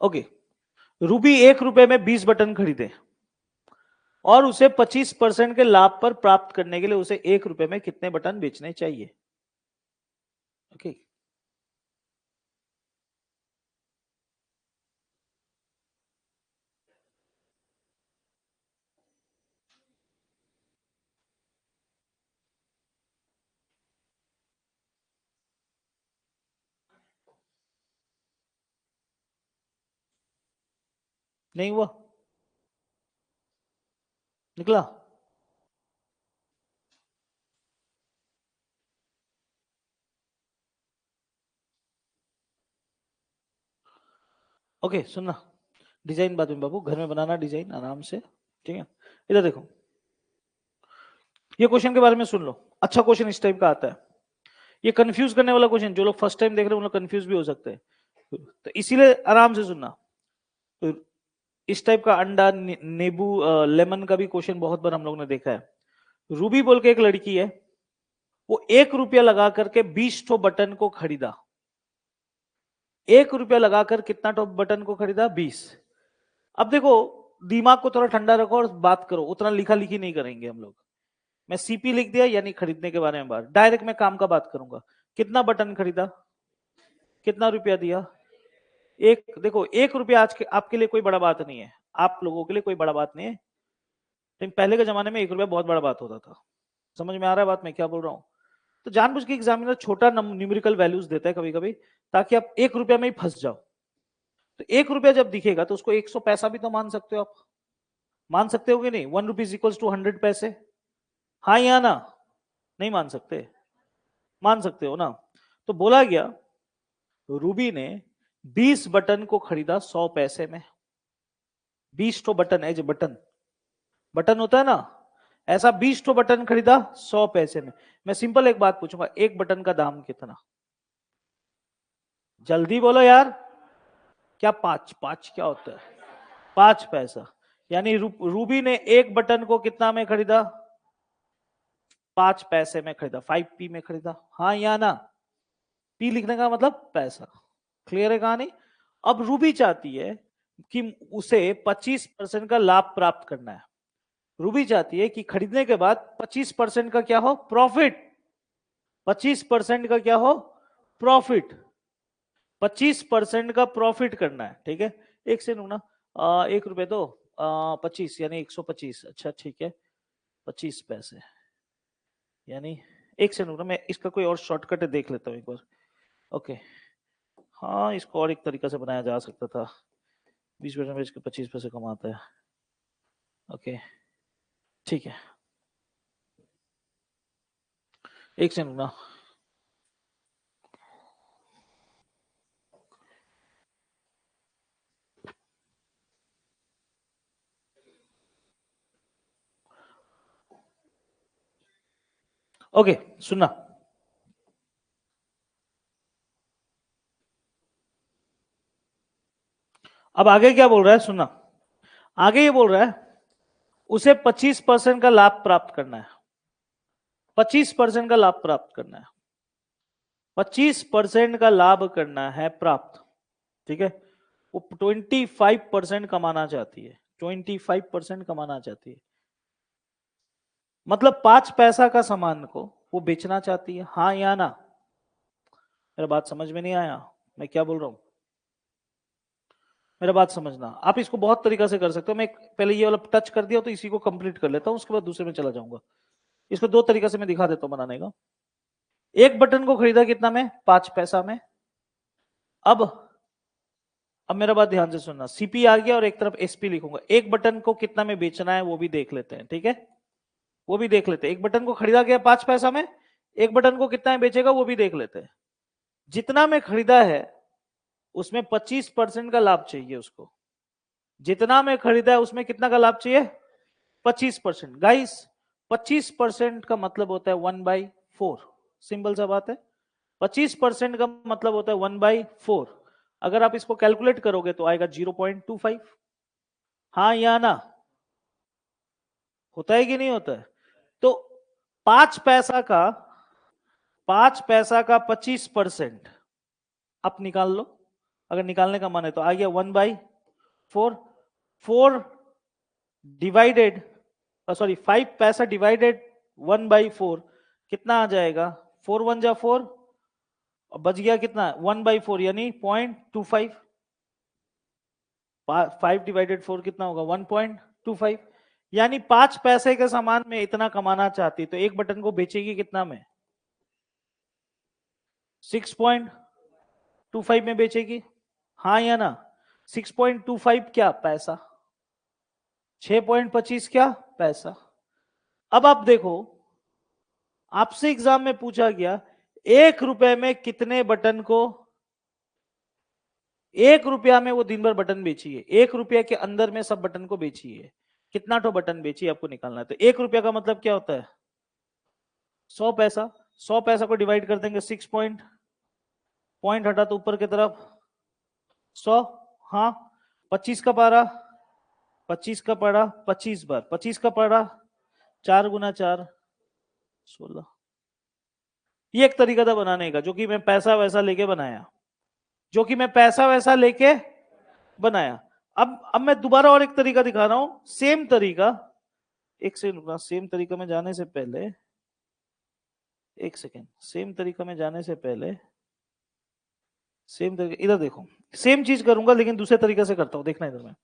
ओके, रूबी 1 रुपए में 20 बटन खरीदे और उसे 25% के लाभ पर प्राप्त करने के लिए उसे 1 रुपए में कितने बटन बेचने चाहिए। ओके, नहीं हुआ, निकला। ओके सुनना, डिजाइन बाद में बाबू, घर में बनाना डिजाइन आराम से, ठीक है। इधर देखो, ये क्वेश्चन के बारे में सुन लो। अच्छा क्वेश्चन इस टाइप का आता है, ये कंफ्यूज करने वाला क्वेश्चन, जो लोग फर्स्ट टाइम देख रहे हैं उन लोग कंफ्यूज भी हो सकते हैं, तो इसीलिए आराम से सुनना। तो इस टाइप का अंडा नींबू लेमन का भी क्वेश्चन बहुत बार हम लोग ने देखा है। रूबी बोल के एक लड़की है, वो 1 रुपया लगा करके 20 ठो बटन को खरीदा। 1 रुपया लगाकर कितना टॉप बटन को खरीदा, 20। अब देखो, दिमाग को थोड़ा ठंडा रखो और बात करो, उतना लिखा लिखी नहीं करेंगे हम लोग। मैं सीपी लिख दिया यानी खरीदने के बारे में बात, डायरेक्ट मैं काम का बात करूंगा। कितना बटन खरीदा, कितना रुपया दिया। एक देखो, 1 रुपया आज के आपके लिए कोई बड़ा बात नहीं है, आप लोगों के लिए कोई बड़ा बात नहीं है, लेकिन पहले के जमाने में 1 रुपया बहुत बड़ा बात होता था। समझ में आ रहा है बात मैं क्या बोल रहा हूँ? तो जानबूझ के एग्जामिनर छोटा न्यूमेरिकल वैल्यूज देता है कभी कभी, ताकि आप 1 रुपया में ही फंस जाओ। तो 1 रुपया जब दिखेगा तो उसको 100 पैसा भी तो मान सकते हो आप, मान सकते हो कि नहीं? 1 रुपीज इक्वल्स टू 100 पैसे, हाँ या ना? नहीं मान सकते? मान सकते हो ना? तो बोला गया, रूबी ने 20 बटन को खरीदा 100 पैसे में। 20 तो बटन है, जो बटन बटन होता है ना, ऐसा 20 तो बटन खरीदा 100 पैसे में। मैं सिंपल एक बात पूछूंगा, एक बटन का दाम कितना? जल्दी बोलो यार, क्या 5 5 क्या होता है? 5 पैसा। यानी रूबी ने एक बटन को कितना में खरीदा? 5 पैसे में खरीदा, 5p में खरीदा, हाँ या ना? पी लिखने का मतलब पैसा। क्लियर है कहानी? अब रूबी चाहती है कि उसे 25% का लाभ प्राप्त करना है। रूबी चाहती है कि खरीदने के बाद 25% का क्या हो? प्रॉफिट। 25% का क्या हो? प्रॉफिट। 25% का प्रॉफिट करना है, ठीक है। एक से ना, 1 रुपए दो, 25 यानी 125। अच्छा ठीक है, 25 पैसे यानी एक से ना, मैं इसका कोई और शॉर्टकट देख लेता हूँ एक बार। ओके, हाँ इसको और एक तरीका से बनाया जा सकता था। 20% बेच के 25 पैसे कमाता है। ओके ठीक है, एक से ना। ओके सुनना, अब आगे क्या बोल रहा है सुनना। आगे ये बोल रहा है उसे 25% का लाभ प्राप्त करना है। 25% का लाभ प्राप्त करना है। 25% का लाभ करना है प्राप्त, ठीक है। वो 25% कमाना चाहती है, 25% कमाना चाहती है। मतलब 5 पैसा का सामान को वो बेचना चाहती है, हाँ या ना? मेरा बात समझ में नहीं आया मैं क्या बोल रहा हूं? मेरा बात समझना, आप इसको बहुत तरीका से कर सकते हो। मैं पहले ये वाला टच कर दिया तो इसी को कंप्लीट कर लेता हूं, उसके बाद दूसरे में चला जाऊंगा। इसको दो तरीका से मैं दिखा देता हूं बनाने का। एक बटन को खरीदा कितना में? 5 पैसा में। अब मेरा बात ध्यान से सुनना, सीपी आ गया और एक तरफ एसपी लिखूंगा। एक बटन को कितना में बेचना है वो भी देख लेते हैं, ठीक है। वो भी देख लेते हैं। एक बटन को खरीदा गया 5 पैसा में, एक बटन को कितना में बेचेगा वो भी देख लेते हैं। जितना में खरीदा है उसमें 25% का लाभ चाहिए उसको। जितना में खरीदा है उसमें कितना का लाभ चाहिए? 25%। गाइस 25% का मतलब होता है 1/4। सिंपल सा बात है। 25% का मतलब होता है 1/4। अगर आप इसको कैलकुलेट करोगे तो आएगा 0.25। हाँ या ना? होता है कि नहीं होता है? तो 5 पैसा का 25%। आप निकाल लो, अगर निकालने का मन है तो। आ गया 1/4। 4 डिवाइडेड, सॉरी 5 पैसा डिवाइडेड 1/4 कितना आ जाएगा? 4 1 जा 4 और बच गया कितना? 1/4 यानी 0.25। 5 डिवाइडेड 4 कितना होगा? 1.25। यानी 5 पैसे के सामान में इतना कमाना चाहती तो एक बटन को बेचेगी कितना में? 6.25 में बेचेगी, हाँ या ना? 6.25 क्या पैसा? 6.25 क्या पैसा? अब आप देखो, आपसे एग्जाम में पूछा गया 1 रुपए में कितने बटन को, 1 रुपया में वो दिन भर बटन बेचिए, 1 रुपया के अंदर में सब बटन को बेचिए, कितना तो बटन बेचिए आपको निकालना है। तो 1 रुपया का मतलब क्या होता है? 100 पैसा। 100 पैसा को डिवाइड कर देंगे 6 पॉइंट, पॉइंट हटा तो ऊपर की तरफ 100, हाँ। 25 का पारा, 25 का पड़ा 25 बार, 25 का पड़ा 4 × 4 16। ये एक तरीका था बनाने का, जो कि मैं पैसा वैसा लेके बनाया, जो कि मैं पैसा वैसा लेके बनाया। अब मैं दोबारा और एक तरीका दिखा रहा हूं, सेम तरीका। एक सेकंड रुकना, सेम तरीका में जाने से पहले, एक सेकेंड, सेम तरीका में जाने से पहले, सेम तरीका इधर देखो। सेम चीज करूंगा लेकिन दूसरे तरीके से करता हूं, देखना इधर में।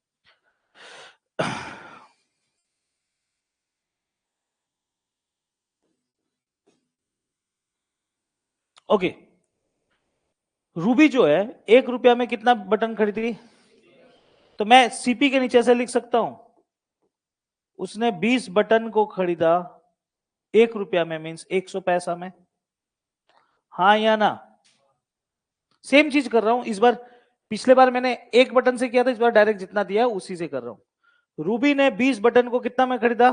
ओके, रूबी जो है 1 रुपया में कितना बटन खरीदी? तो मैं सीपी के नीचे से लिख सकता हूं, उसने 20 बटन को खरीदा 1 रुपया में, मीन्स 100 पैसा में, हाँ या ना? सेम चीज कर रहा हूं इस बार। पिछले बार मैंने एक बटन से किया था, इस बार डायरेक्ट जितना दिया उसी से कर रहा हूं। रूबी ने 20 बटन को कितना में खरीदा?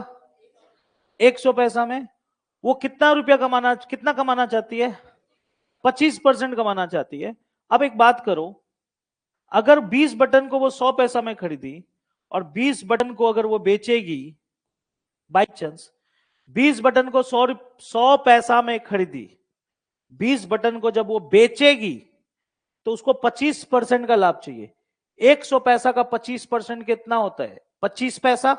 100 पैसा में। वो कितना रुपया कमाना, कितना कमाना चाहती है? 25% कमाना चाहती है। अब एक बात करो, अगर 20 बटन को वो 100 पैसा में खरीदी और 20 बटन को अगर वो बेचेगी, बाई चांस 20 बटन को 100 पैसा में खरीदी, 20 बटन को जब वो बेचेगी तो उसको 25% का लाभ चाहिए। 100 पैसा का 25% कितना होता है? 25 पैसा।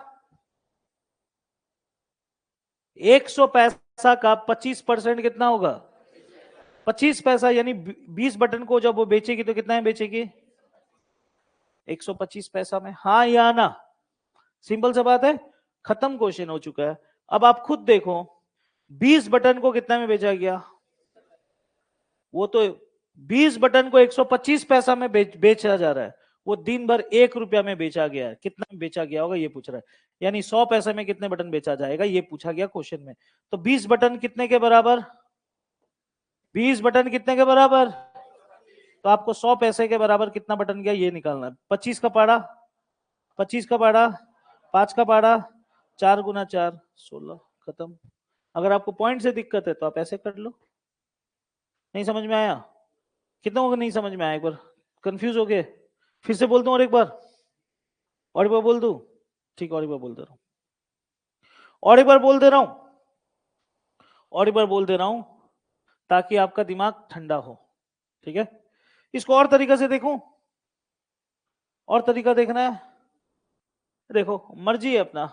100 पैसा का 25% कितना होगा? 25 पैसा। यानी 20 बटन को जब वो बेचेगी तो कितना है बेचेगी? 125 पैसा में। हाँ या ना? सिंपल सा बात है, खत्म, क्वेश्चन हो चुका है। अब आप खुद देखो, 20 बटन को कितना में बेचा गया? वो तो 20 बटन को 125 पैसा में बेचा जा रहा है, वो दिन भर 1 रुपया में बेचा गया है। कितना में बेचा गया होगा ये पूछ रहा है, यानी 100 पैसे में कितने बटन बेचा जाएगा ये पूछा गया क्वेश्चन में। तो 20 बटन कितने के बराबर? 20 बटन कितने के बराबर? तो आपको 100 पैसे के बराबर कितना बटन गया ये निकालना है। 25 का पाड़ा, 25 का पाड़ा, 5 का पाड़ा, 4 गुना 4 16, खत्म। अगर आपको पॉइंट से दिक्कत है तो आप ऐसे कर लो। नहीं समझ में आया? कितनों को नहीं समझ में आया? एक बार कंफ्यूज हो गए? फिर से बोल दूं और एक बार बोल दूं? ठीक, और एक बार बोल दे रहा हूं, और एक बार बोल दे रहा हूं, और एक बार बोल दे रहा हूं, ताकि आपका दिमाग ठंडा हो। ठीक है, इसको और तरीका से देखूं, और तरीका देखना है? देखो, मर्जी है अपना,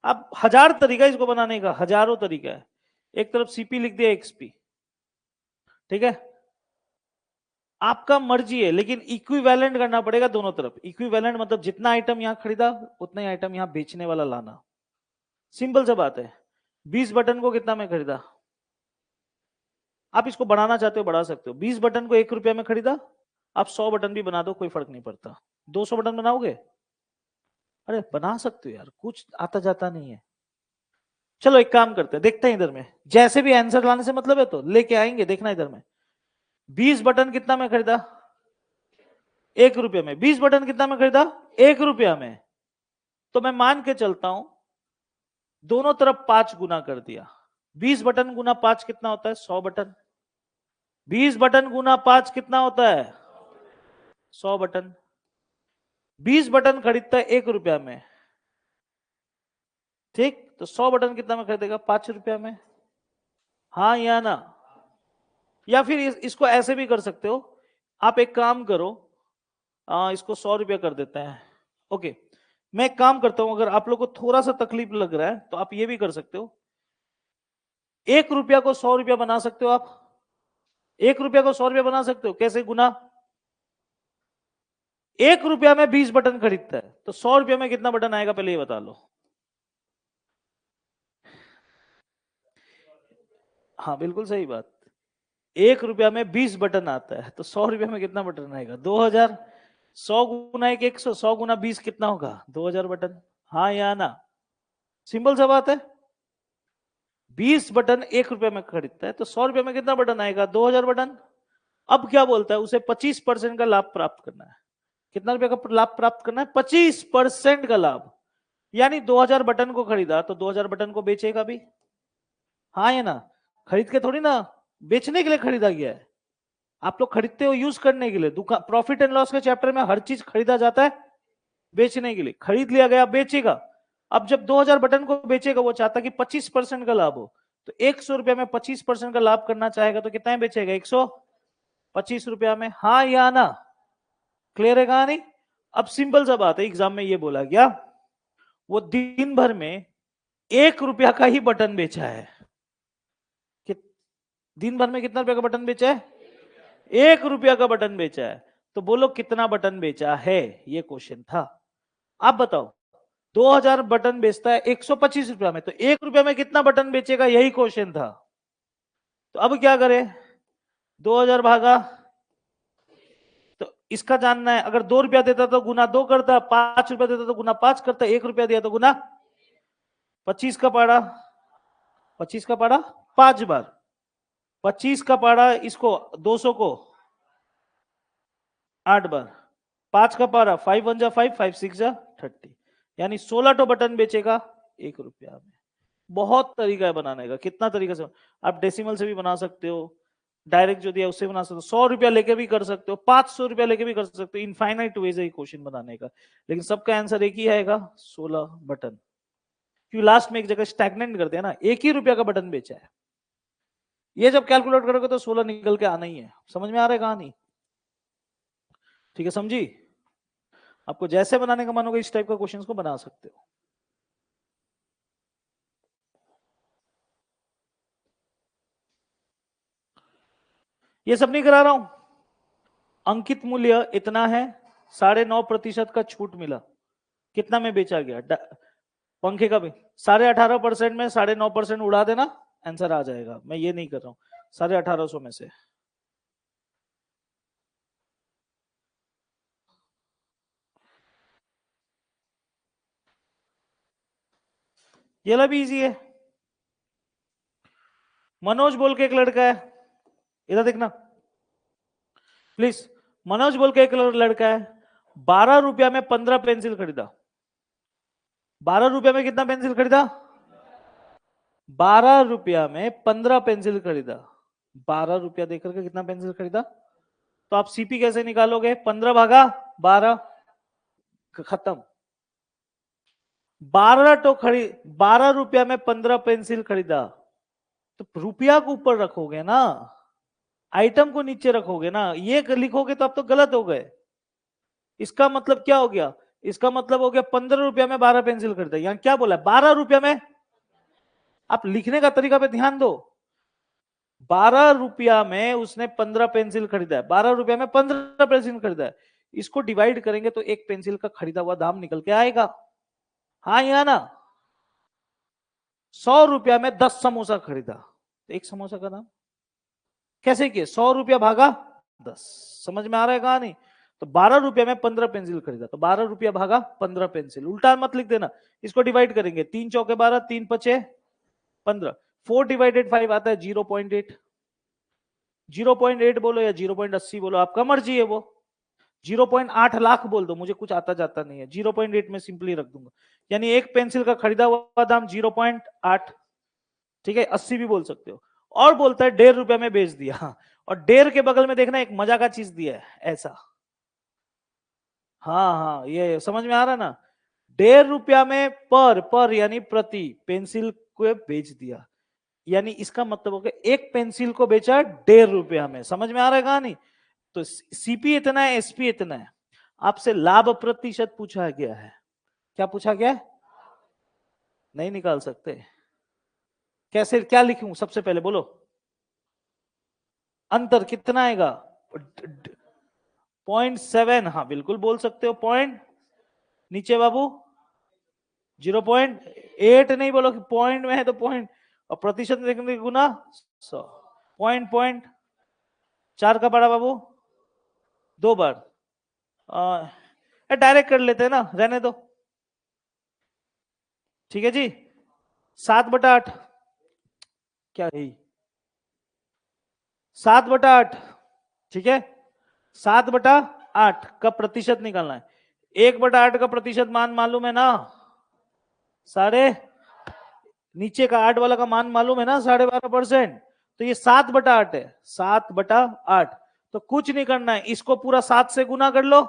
आप 1000 तरीका इसको बनाने का, हजारों तरीका है। एक तरफ सीपी लिख दिया, एक्सपी, ठीक है, आपका मर्जी है, लेकिन इक्विवेलेंट करना पड़ेगा दोनों तरफ। इक्विवेलेंट मतलब जितना आइटम यहां खरीदा उतना ही आइटम यहां बेचने वाला लाना। सिंपल सा बात है। 20 बटन को कितना में खरीदा? आप इसको बढ़ाना चाहते हो बढ़ा सकते हो। 20 बटन को 1 रुपया में खरीदा, आप 100 बटन भी बना दो, कोई फर्क नहीं पड़ता। 200 बटन बनाओगे? अरे बना सकते हो यार, कुछ आता जाता नहीं है। चलो एक काम करते हैं, देखते हैं इधर में, जैसे भी आंसर लाने से मतलब है तो लेके आएंगे, देखना इधर में। 20 बटन कितना में खरीदा? 1 रुपया में। 20 बटन कितना में खरीदा? 1 रुपया में। तो मैं मान के चलता हूं दोनों तरफ 5 गुना कर दिया। 20 बटन गुना 5 कितना होता है? 100 बटन। 20 बटन गुना 5 कितना होता है? 100 बटन। 20 बटन खरीदता है 1 रुपया में, ठीक, तो 100 बटन कितना में खरीदेगा? 5 रुपया में। हाँ या ना? या फिर इसको ऐसे भी कर सकते हो, आप एक काम करो, इसको 100 रुपया कर देते हैं। ओके, मैं एक काम करता हूं, अगर आप लोग को थोड़ा सा तकलीफ लग रहा है तो आप ये भी कर सकते हो, 1 रुपया को 100 रुपया बना सकते हो आप। 1 रुपया को 100 रुपया बना सकते हो, कैसे? गुना। 1 रुपया में 20 बटन खरीदता है, तो 100 रुपया में कितना बटन आएगा पहले ये बता लो। हाँ बिल्कुल सही बात। 1 रुपया में 20 बटन आता है, तो 100 रुपया में कितना बटन आएगा? 2000। 100 गुना 100, 100 गुना 20 कितना होगा? 2000 बटन। हाँ या ना? सिंपल सा बात है। 20 बटन 1 रुपया में खरीदता है, तो 100 रुपया में कितना बटन आएगा? 2000 बटन। अब क्या बोलता है? उसे 25% का लाभ प्राप्त करना है। कितना रुपया का लाभ प्राप्त करना है? 25% का लाभ। यानी 2000 बटन को खरीदा तो 2000 बटन को बेचेगा भी। हाँ या ना? खरीद के थोड़ी ना, बेचने के लिए खरीदा गया है। आप लोग खरीदते हो यूज करने के लिए। दुकान प्रॉफिट एंड लॉस के चैप्टर में हर चीज खरीदा जाता है बेचने के लिए। खरीद लिया गया, बेचेगा। अब जब 2000 बटन को बेचेगा, वो चाहता कि 25% का लाभ हो, तो 100 रुपया में 25% का लाभ करना चाहेगा, तो कितना बेचेगा? 125 रुपया में। हाँ या ना? क्लियर है कहानी? अब सिंपल सा बात है, एग्जाम में ये बोला गया, वो दिन भर में 1 रुपया का ही बटन बेचा है। दिन भर में कितना रुपया का बटन बेचा है? 1 रुपया का बटन बेचा है। तो बोलो कितना बटन बेचा है, ये क्वेश्चन था। आप बताओ, 2000 बटन बेचता है 125 रुपया में, तो 1 रुपया में कितना बटन बेचेगा, यही क्वेश्चन था। तो अब क्या करें? 2000 भागा, तो इसका जानना है, अगर 2 रुपया देता तो गुना 2 करता, 5 रुपया देता तो गुना 5 करता, 1 रुपया दिया तो गुना 25 का पाड़ा, 25 का पाड़ा 5 बार, 25 का पाड़ा इसको 200 को 8 बार, 5 का पारा 5 1 जा 5, 5 6 जा 30, यानी 16 तो बटन बेचेगा 1 रुपया में। बहुत तरीका है बनाने का, कितना तरीका से आप डेसिमल से भी बना सकते हो, डायरेक्ट जो दिया उससे बना सकते हो, 100 रुपया लेके भी कर सकते हो, 500 रुपया लेके भी कर सकते हो, इनफाइनाइट वेज है क्वेश्चन बनाने का, लेकिन सबका आंसर एक ही आएगा, 16 बटन। क्योंकि लास्ट में एक जगह स्टैग्नेंट करते हैं ना, 1 ही रुपया का बटन बेचा है, ये जब कैलकुलेट करोगे तो 16 निकल के आना ही है। समझ में आ रहा है कहानी? ठीक है, समझी? आपको जैसे बनाने का मन होगा इस टाइप का क्वेश्चन को बना सकते हो। ये सब नहीं करा रहा हूं। अंकित मूल्य इतना है, 9.5% का छूट मिला, कितना में बेचा गया? पंखे का भी 18.5% में 9.5% उड़ा देना, आंसर आ जाएगा। मैं ये नहीं कर रहा हूं, 1850 में से। ये ला भी इजी है। मनोज बोल के एक लड़का है, इधर देखना प्लीज। मनोज बोल के एक लड़का है, 12 रुपया में 15 पेंसिल खरीदा। 12 रुपया में कितना पेंसिल खरीदा? 12 रुपया में 15 पेंसिल खरीदा। 12 रुपया देकर के कितना पेंसिल खरीदा? तो आप सीपी कैसे निकालोगे? 15 भागा 12, खत्म। 12 रुपया में 15 पेंसिल खरीदा, तो रुपया को ऊपर रखोगे ना, आइटम को नीचे रखोगे ना, ये लिखोगे तो आप तो गलत हो गए। इसका मतलब क्या हो गया? इसका मतलब हो गया 15 रुपया में 12 पेंसिल खरीदा, यहां क्या बोला? 12 रुपया में। आप लिखने का तरीका पे ध्यान दो। 12 रुपया में उसने 15 पेंसिल खरीदा है, 12 रुपया में 15 पेंसिल खरीदा है, इसको डिवाइड करेंगे तो एक पेंसिल का खरीदा हुआ दाम निकल के आएगा। हाँ या ना? 100 रुपया में 10 समोसा खरीदा, तो एक समोसा का दाम कैसे किए? 100 रुपया भागा 10। समझ में आ रहा है कहानी? तो 12 रुपया में 15 पेंसिल खरीदा, तो 12 रुपया भागा 15 पेंसिल, उल्टा मत लिख देना, इसको डिवाइड करेंगे, 3 चौके 12, 3 पचे 15, 4 डिवाइडेड 5 आता है 0.8। 0.8 बोलो या 0.80 बोलो, आपका मर्जी है। वो 0.8 लाख बोल दो, मुझे कुछ आता जाता नहीं है, 0.8 में सिंपली रख दूंगा, यानी एक पेंसिल का खरीदा हुआ दाम 0.8। ठीक है, 80 भी बोल सकते हो। और बोलता है 1.5 रुपया में बेच दिया, और 1.5 के बगल में देखना एक मजा का चीज दिया है ऐसा। हाँ हाँ, ये समझ में आ रहा है ना? 1.5 रुपया में पर यानी प्रति पेंसिल को बेच दिया, यानी इसका मतलब हो गया एक पेंसिल को बेचा 1.5 रुपया में। समझ में आ रहा है कहानी? तो सीपी इतना है, एसपी इतना है। आपसे लाभ प्रतिशत पूछा गया है, क्या पूछा गया है? नहीं निकाल सकते? कैसे, क्या लिखूं सबसे पहले बोलो? अंतर कितना आएगा? 0.7, हाँ बिल्कुल बोल सकते हो। पॉइंट नीचे बाबू 0.8 नहीं बोलो कि पॉइंट में है तो पॉइंट, और प्रतिशत में देखने गुना 100। पॉइंट पॉइंट 4 का बड़ा बाबू 2 बार, डायरेक्ट कर लेते हैं ना, रहने दो। ठीक है जी, 7/8 क्या है? 7/8, ठीक है। 7/8 का प्रतिशत निकालना है। 1/8 का प्रतिशत मान मालूम है ना? साढ़े, नीचे का 8 वाला का मान मालूम है ना? 12.5%। तो ये 7/8 है, 7/8। तो कुछ नहीं करना है, इसको पूरा 7 से गुना कर लो,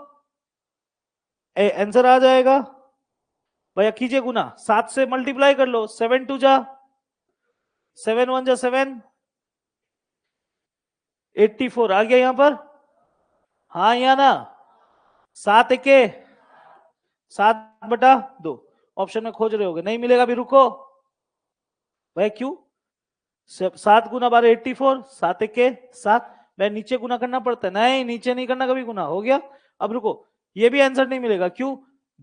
आंसर आ जाएगा। भैया कीजिए गुना, 7 से मल्टीप्लाई कर लो, 7 2 जा 7 1 जा 7, 84 आ गया यहां पर। हाँ या ना? 7 1 7/2 ऑप्शन में खोज रहे होगे, नहीं मिलेगा, अभी रुको भाई। क्यों? 7 × 12 84, 7 1 7। मैं नीचे गुना करना पड़ता है? नहीं, नीचे नहीं करना कभी गुना, हो गया। अब रुको, ये भी आंसर नहीं मिलेगा, क्यों?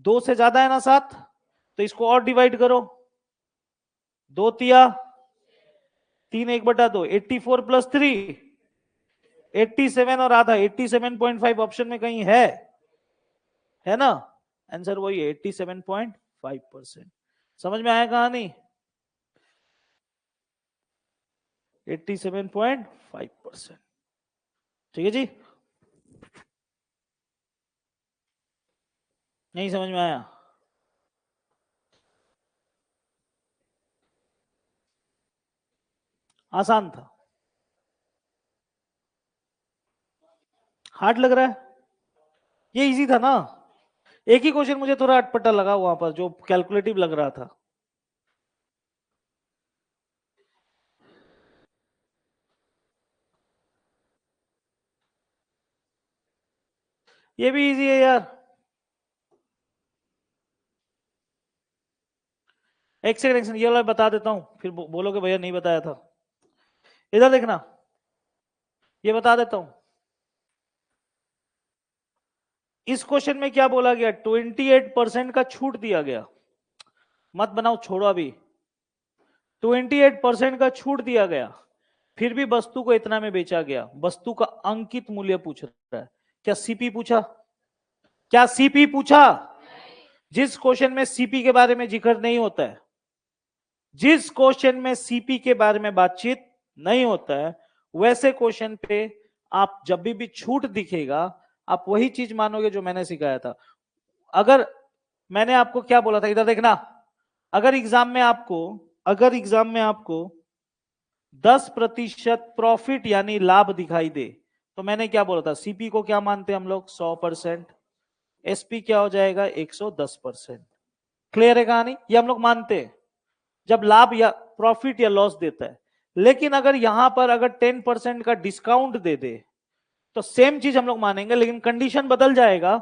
2 से ज्यादा है ना 7, तो इसको और डिवाइड करो, 2 तिया 3 1/2, 84 + 3 87 और आधा, 87.5 ऑप्शन में कहीं है ना? आंसर वही है, 87.5%। समझ में आया कहानी? 87.5%। ठीक है जी, नहीं समझ में आया? आसान था। हार्ड लग रहा है? ये इजी था ना। एक ही क्वेश्चन मुझे थोड़ा अटपटा लगा वहां पर, जो कैलकुलेटिव लग रहा था। ये भी इजी है यार। एक सेकंड, ये वाला बता देता हूं, फिर बोलोगे भैया नहीं बताया था। इधर देखना, ये बता देता हूं। इस क्वेश्चन में क्या बोला गया? 28% का छूट दिया गया। मत बनाओ, छोड़ो अभी। 28% का छूट दिया गया, फिर भी वस्तु को इतना में बेचा गया। वस्तु का अंकित मूल्य पूछ रहा है। क्या सीपी पूछा? क्या सीपी पूछा? जिस क्वेश्चन में सीपी के बारे में जिक्र नहीं होता है, जिस क्वेश्चन में सीपी के बारे में बातचीत नहीं होता है, वैसे क्वेश्चन पे आप जब भी छूट दिखेगा, आप वही चीज मानोगे जो मैंने सिखाया था। अगर मैंने आपको क्या बोला था, इधर देखना। अगर एग्जाम में आपको अगर एग्जाम में आपको 10% प्रॉफिट यानी लाभ दिखाई दे, तो मैंने क्या बोला था? सीपी को क्या मानते हैं हम लोग? 100%। एसपी क्या हो जाएगा? 110%। क्लियर है कहानी? ये हम लोग मानते हैं जब लाभ या प्रॉफिट या लॉस देता है। लेकिन अगर यहां पर अगर 10% का डिस्काउंट दे दे, तो सेम चीज हम लोग मानेंगे, लेकिन कंडीशन बदल जाएगा।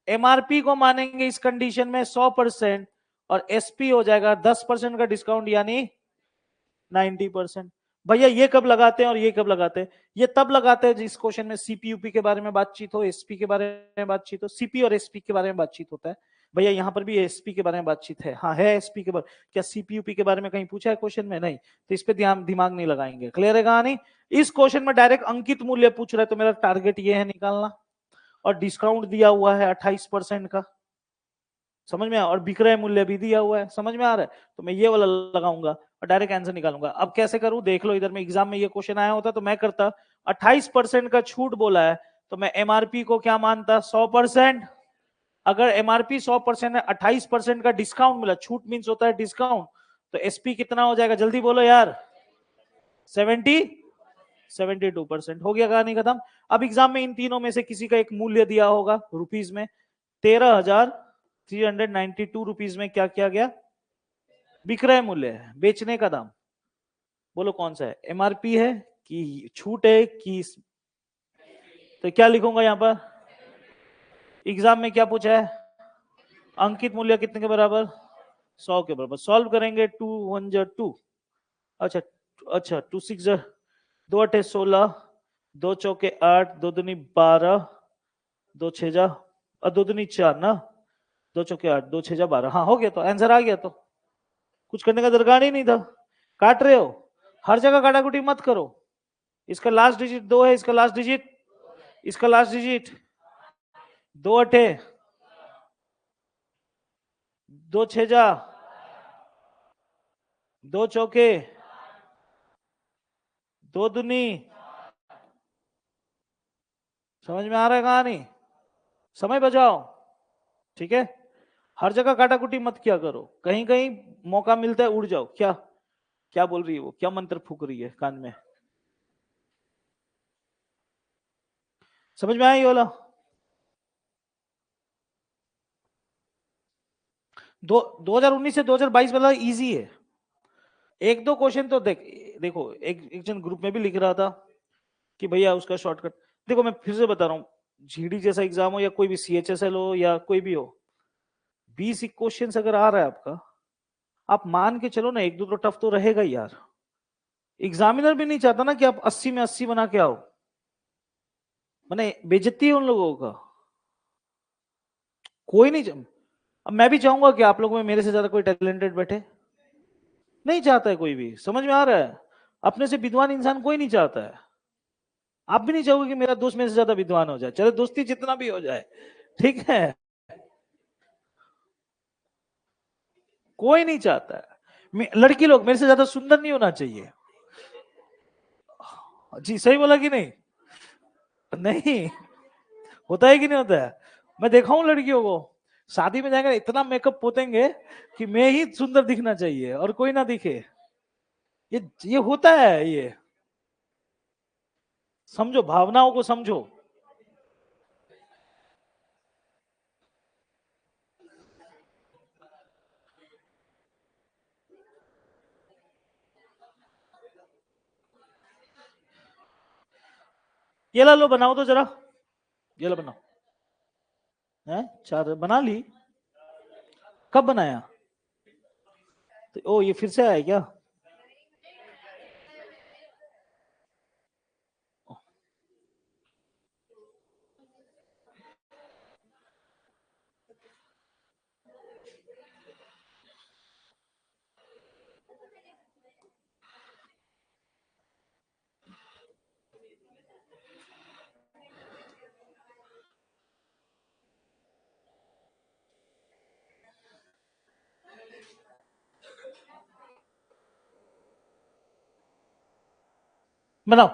एमआरपी को मानेंगे इस कंडीशन में 100%, और एसपी हो जाएगा 10% का डिस्काउंट यानी 90%। भैया ये कब लगाते हैं और ये कब लगाते हैं? ये तब लगाते हैं जिस क्वेश्चन में सीपीयूपी के बारे में बातचीत हो, एसपी के बारे में बातचीत हो। सीपी और एसपी के बारे में बातचीत होता है। भैया यहाँ पर भी एसपी के बारे में बातचीत है। हाँ है एसपी के बारे। क्या सीपीयूपी के बारे में कहीं पूछा है क्वेश्चन में? नहीं। तो इस पे ध्यान दिमाग नहीं लगाएंगे। क्लियर है कहानी? इस क्वेश्चन में डायरेक्ट अंकित मूल्य पूछ रहा है, तो मेरा टारगेट ये है निकालना। और डिस्काउंट दिया हुआ है 28% का, समझ में? और विक्रय मूल्य भी दिया हुआ है, समझ में आ रहा है? तो मैं ये वाला लगाऊंगा और डायरेक्ट आंसर निकालूंगा। अब कैसे करूं देख लो, इधर में एग्जाम में ये क्वेश्चन आया होता तो मैं करता। 28% का छूट बोला है, तो मैं एमआरपी को क्या मानता? 100%। अगर एमआरपी 100% है, 28% का डिस्काउंट मिला, छूट मीन्स होता है डिस्काउंट, तो एसपी कितना हो जाएगा? जल्दी बोलो यार। 72% हो गया, कहानी खत्म। अब एग्जाम में इन तीनों में से किसी का एक मूल्य दिया होगा रुपीज में। 13,392 रुपीज में क्या किया गया? विक्रय मूल्य है, बेचने का दाम। बोलो कौन सा है? एमआरपी है कि छूट है कि? तो क्या लिखूंगा यहां पर? एग्जाम में क्या पूछा है? अंकित मूल्य कितने के बराबर? 100 के बराबर। सॉल्व करेंगे। 2 1 2। अच्छा अच्छा, 2 6 2 8 16, 2 चौके 8, 2 दूनी 12, 2 6 और 2 दूनी 4 ना। 2 चौके 8, 2 6 12। हाँ हो गया, तो आंसर आ गया। तो कुछ करने का दरकार ही नहीं था। काट रहे हो, हर जगह काटाकुटी मत करो। इसका लास्ट डिजिट 2 है, इसका लास्ट डिजिट, इसका लास्ट डिजिट 2 अठे, 2 छेजा, 2 चौके, 2 दुनी। समझ में आ रहा है कहानी? समय बचाओ, ठीक है? हर जगह काटाकुटी मत किया करो, कहीं कहीं मौका मिलता है उड़ जाओ। क्या क्या बोल रही है वो? क्या मंत्र फूक रही है कान में? समझ में आया ये वाला? 2019 से 2022 वाला इजी है। एक दो क्वेश्चन तो देखो, एक जन ग्रुप में भी लिख रहा था कि भैया उसका शॉर्टकट। देखो मैं फिर से बता रहा हूँ, जीडी जैसा एग्जाम हो या कोई भी सीएचएसएल हो या कोई भी हो, 20 क्वेश्चन अगर आ रहा है आपका, आप मान के चलो ना, एक दो तो टफ तो रहेगा ही यार। एग्जामिनर भी नहीं चाहता ना कि आप 80 में 80 बना के आओ, मैंने बेइज्जती है उन लोगों का। कोई नहीं अब मैं भी चाहूंगा कि आप लोगों में मेरे से ज्यादा कोई टैलेंटेड बैठे? नहीं चाहता है कोई भी, समझ में आ रहा है? अपने से विद्वान इंसान कोई नहीं चाहता है। आप भी नहीं चाहोगे कि मेरा दोस्त मेरे से ज्यादा विद्वान हो जाए, चले दोस्ती जितना भी हो जाए, ठीक है? कोई नहीं चाहता है। लड़की लोग मेरे से ज्यादा सुंदर नहीं होना चाहिए। जी सही बोला कि नहीं? नहीं होता है कि नहीं होता है? मैं देखा हूं लड़कियों को, शादी में जाएंगे इतना मेकअप पोतेंगे कि मैं ही सुंदर दिखना चाहिए और कोई ना दिखे। ये होता है ये। समझो, भावनाओं को समझो। ये ला लो, बनाओ तो जरा, ये लो बनाओ। है 4 बना ली? कब बनाया? तो ओ ये फिर से आया क्या? बनाओ।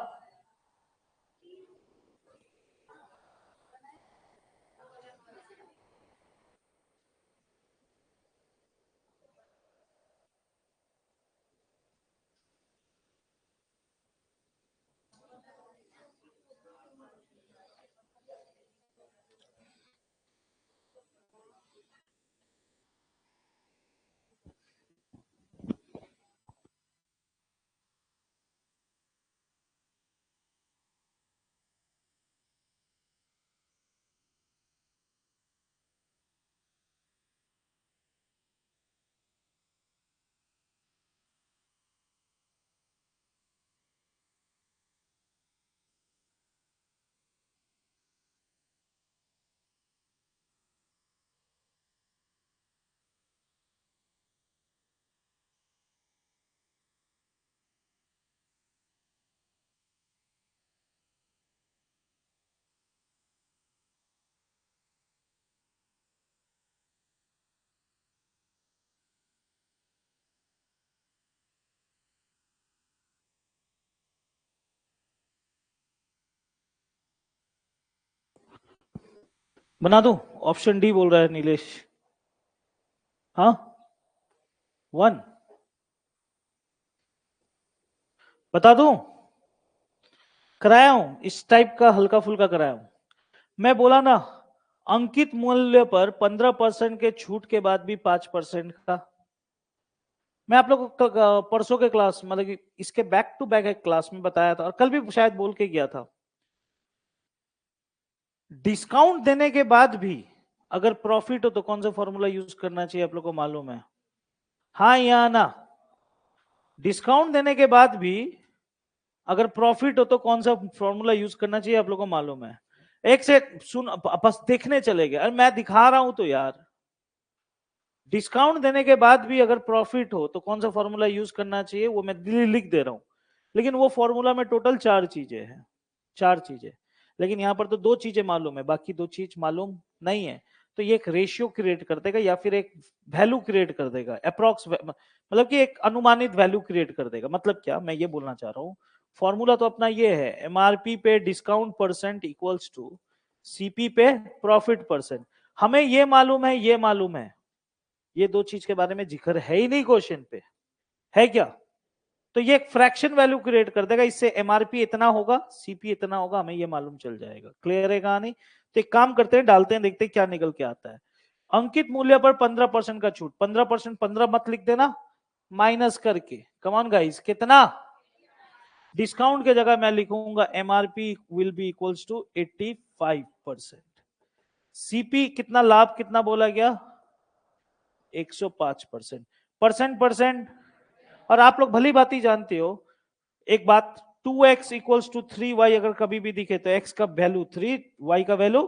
बना दूं? ऑप्शन डी बोल रहा है नीलेश। हाँ 1 बता दूं? कराया हूं, इस टाइप का हल्का फुल्का कराया हूं। मैं बोला ना, अंकित मूल्य पर 15% के छूट के बाद भी 5% का। मैं आप लोग को परसों के क्लास, मतलब कि इसके बैक टू बैक एक क्लास में बताया था, और कल भी शायद बोल के गया था। डिस्काउंट देने के बाद भी अगर प्रॉफिट हो तो कौन सा फॉर्मूला यूज करना चाहिए, आप लोग को मालूम है? हाँ या ना? डिस्काउंट देने के बाद भी अगर प्रॉफिट हो तो कौन सा फॉर्मूला यूज करना चाहिए, आप लोग को मालूम है? एक से सुन, बस देखने चले गए, अरे मैं दिखा रहा हूं तो यार। डिस्काउंट देने के बाद भी अगर प्रॉफिट हो तो कौन सा फॉर्मूला यूज करना चाहिए, वो मैं लिख दे रहा हूं। लेकिन वो फॉर्मूला में टोटल 4 चीजें हैं, 4 चीजें। लेकिन यहां पर तो 2 चीजें मालूम है, बाकी 2 चीज मालूम नहीं है। तो ये एक रेशियो क्रिएट कर देगा या फिर एक वैल्यू क्रिएट कर देगा, अप्रोक्स, मतलब कि एक अनुमानित वैल्यू क्रिएट कर देगा। मतलब क्या मैं ये बोलना चाह रहा हूँ, फॉर्मूला तो अपना ये है, एमआरपी पे discount percent equals to CP पे प्रॉफिट परसेंट। हमें ये मालूम है, ये मालूम है, ये 2 चीज के बारे में जिक्र है ही नहीं क्वेश्चन पे, है क्या? तो ये एक फ्रैक्शन वैल्यू क्रिएट कर देगा, इससे एमआरपी इतना होगा, सीपी इतना होगा, हमें ये मालूम चल जाएगा। क्लियर है कहानी? तो एक काम करते हैं, डालते हैं, देखते हैं क्या निकल के आता है। अंकित मूल्य पर 15% का छूट, 15%, 15 मत लिख देना, माइनस करके, कमान गाइस कितना? डिस्काउंट के जगह मैं लिखूंगा MRP will be equals to 85%। CP कितना, लाभ कितना बोला गया? 105%। परसेंट परसेंट, और आप लोग भली बात ही जानते हो एक बात, 2x इक्वल्स टू 3y अगर कभी भी दिखे तो x का वैल्यू 3, y का वैल्यू।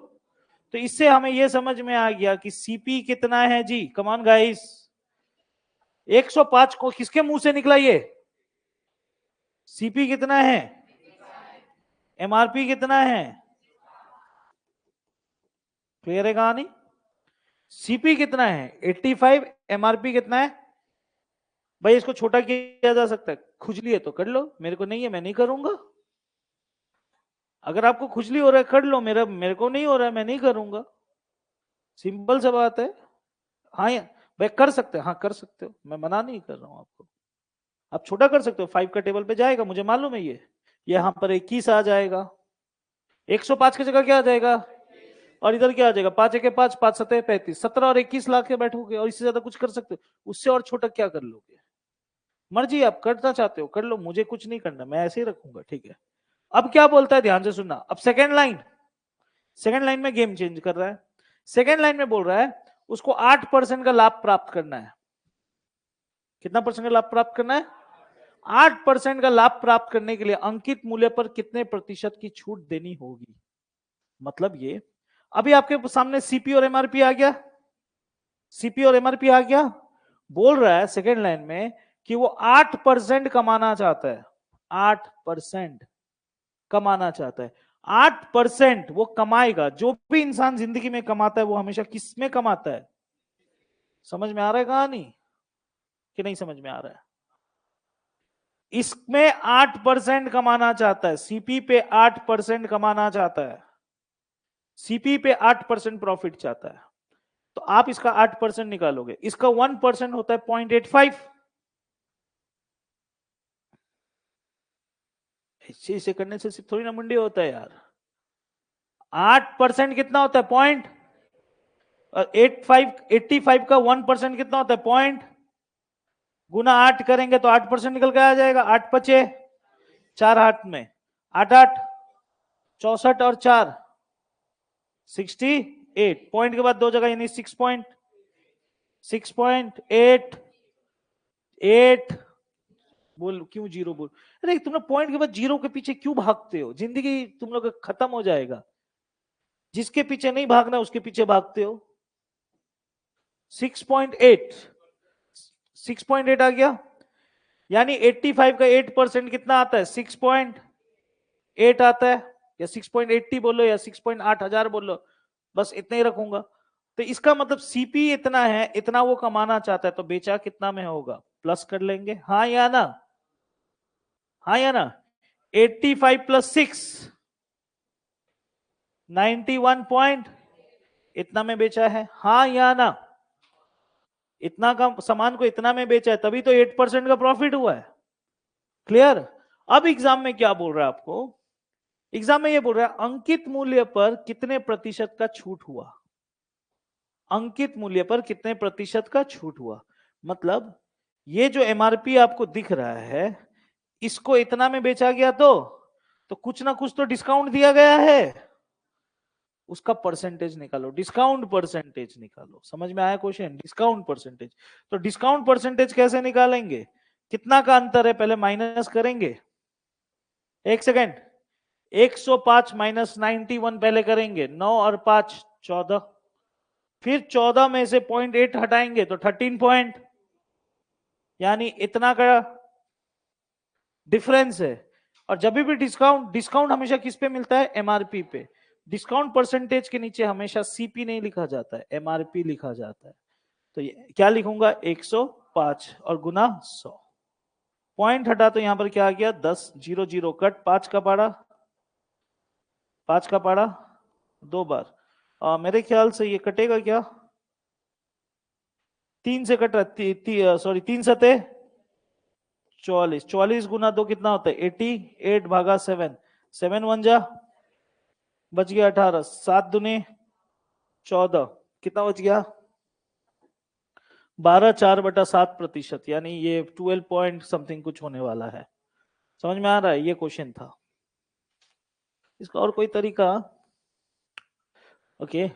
तो इससे हमें यह समझ में आ गया कि सीपी कितना है जी, कमान गाइस। 105 को किसके मुंह से निकला ये? सीपी कितना है? एमआरपी कितना है? क्लियर है कहानी? सीपी कितना है? 85, एमआरपी कितना है? भाई इसको छोटा किया जा सकता है, खुजली है तो कर लो, मेरे को नहीं है मैं नहीं करूंगा। अगर आपको खुजली हो रहा है कर लो, मेरे को नहीं हो रहा है मैं नहीं करूंगा। सिंपल सा बात है। हाँ भाई कर सकते हो, हाँ कर सकते हो, मैं मना नहीं कर रहा हूं आपको। आप छोटा कर सकते हो, 5 का टेबल पे जाएगा, मुझे मालूम है ये। यहाँ पर 21 आ जाएगा, 105 की जगह क्या आ जाएगा, और इधर क्या आ जाएगा, 5 एक 5, 5 सतह 35, 17 और 21 ला के बैठोगे, और इससे ज्यादा कुछ कर सकते हो? उससे और छोटा क्या कर लोगे? मर्जी, आप करना चाहते हो कर लो, मुझे कुछ नहीं करना, मैं ऐसे ही रखूंगा, ठीक है। अब क्या बोलता है, ध्यान से सुनना। अब सेकेंड लाइन में गेम चेंज कर रहा है। सेकेंड लाइन में बोल रहा है उसको 8% का लाभ प्राप्त करना है। कितना परसेंट का लाभ प्राप्त करना है? 8% का लाभ प्राप्त करने के लिए अंकित मूल्य पर कितने प्रतिशत की छूट देनी होगी? मतलब ये, अभी आपके सामने सीपी और एमआरपी आ गया, सीपी और एमआरपी आ गया। बोल रहा है सेकेंड लाइन में कि वो 8% कमाना चाहता है, 8% कमाना चाहता है। 8% वो कमाएगा। जो भी इंसान जिंदगी में कमाता है वो हमेशा किस में कमाता है? समझ में आ रहा है कहानी कि नहीं समझ में आ रहा है? इसमें 8% कमाना चाहता है, सीपी पे 8% कमाना चाहता है, सीपी पे 8% प्रॉफिट चाहता है। तो आप इसका 8% निकालोगे, इसका 1% होता है 0.85। इसे करने से सिर्फ थोड़ी ना मुंडी होता है यार। 8% कितना होता है? पॉइंट। 85 का 1% कितना होता है? पॉइंट। गुना 8 करेंगे तो 8% निकल के आ जाएगा। 8 पचे 4 हाथ में, 8 8 64 और 4 68। पॉइंट के बाद दो जगह यानी 6.8 8। बोल क्यों जीरो बोल? अरे तुम लोग पॉइंट के बाद जीरो के पीछे क्यों भागते हो? जिंदगी तुम लोग का खत्म हो जाएगा। जिसके पीछे नहीं भागना उसके पीछे भागते हो। 6.8, 6.8 आ गया। यानी 85 का 8% कितना आता है? 6.8 आता है। या 6.80 बोलो या 6.8 हजार बोलो, बस इतना ही रखूंगा। तो इसका मतलब सीपी इतना है, इतना वो कमाना चाहता है, तो बेचा कितना में होगा? प्लस कर लेंगे, हाँ या ना? हाँ या ना? 85 प्लस 6 91 पॉइंट इतना में बेचा है, हाँ या ना? इतना का सामान को इतना में बेचा है तभी तो 8% का प्रॉफिट हुआ है। क्लियर? अब एग्जाम में क्या बोल रहा है आपको? एग्जाम में ये बोल रहा है अंकित मूल्य पर कितने प्रतिशत का छूट हुआ। अंकित मूल्य पर कितने प्रतिशत का छूट हुआ, मतलब ये जो एमआरपी आपको दिख रहा है इसको इतना में बेचा गया तो कुछ ना कुछ तो डिस्काउंट दिया गया है, उसका परसेंटेज निकालो, डिस्काउंट परसेंटेज निकालो। समझ में आया क्वेश्चन? Discount percentage. तो डिस्काउंट परसेंटेज कैसे निकालेंगे? कितना का अंतर है पहले माइनस करेंगे। एक सेकेंड, 105 माइनस 91 पहले करेंगे। 9 और 5 14, फिर 14 में से 0.8 हटाएंगे तो 13 पॉइंट, यानी इतना का डिफरेंस है। और जब भी डिस्काउंट, डिस्काउंट हमेशा किस पे मिलता है? एमआरपी पे। डिस्काउंट परसेंटेज के नीचे हमेशा सीपी नहीं लिखा जाता है, एमआरपी लिखा जाता है। तो ये क्या लिखूंगा? 105 और गुना 100। पॉइंट हटा तो यहां पर क्या आ गया? 10 0 0 कट, 5 का पाड़ा, 5 का पाड़ा 2 बार। मेरे ख्याल से ये कटेगा क्या? 3 से कट रहा, सॉरी 3 सते 44, 44 गुना 2 कितना होता है? 80, 8 भागा 7, 7 1 जा, बच गया 18, 7 दुने 14, कितना बच गया? 12 4/7%, यानी ये 12 पॉइंट समथिंग कुछ होने वाला है। समझ में आ रहा है? ये क्वेश्चन था। इसका और कोई तरीका? ओके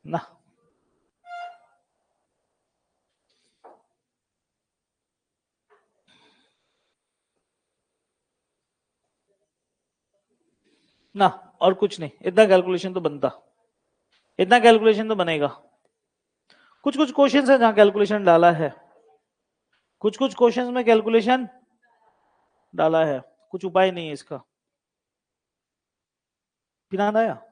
ना, ना और कुछ नहीं, इतना कैलकुलेशन तो बनता, इतना कैलकुलेशन तो बनेगा। कुछ कुछ क्वेश्चन है जहां कैलकुलेशन डाला है, कुछ कुछ क्वेश्चन में कैलकुलेशन डाला है, कुछ उपाय नहीं है इसका। पिनान आया?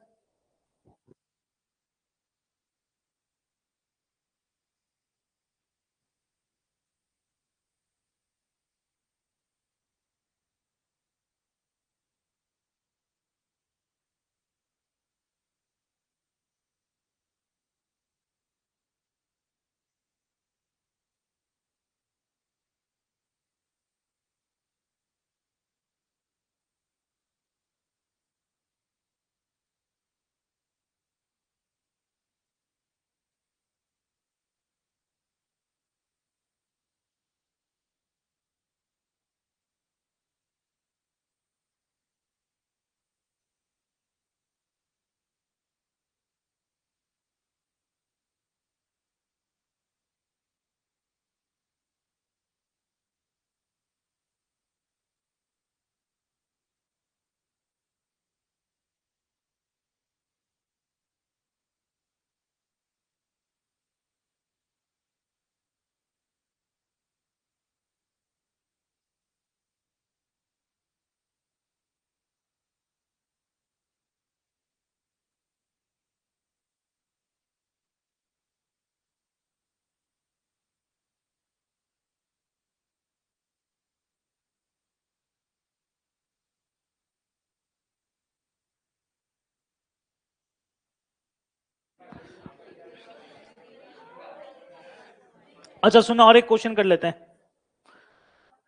अच्छा सुनो, और एक क्वेश्चन कर लेते हैं,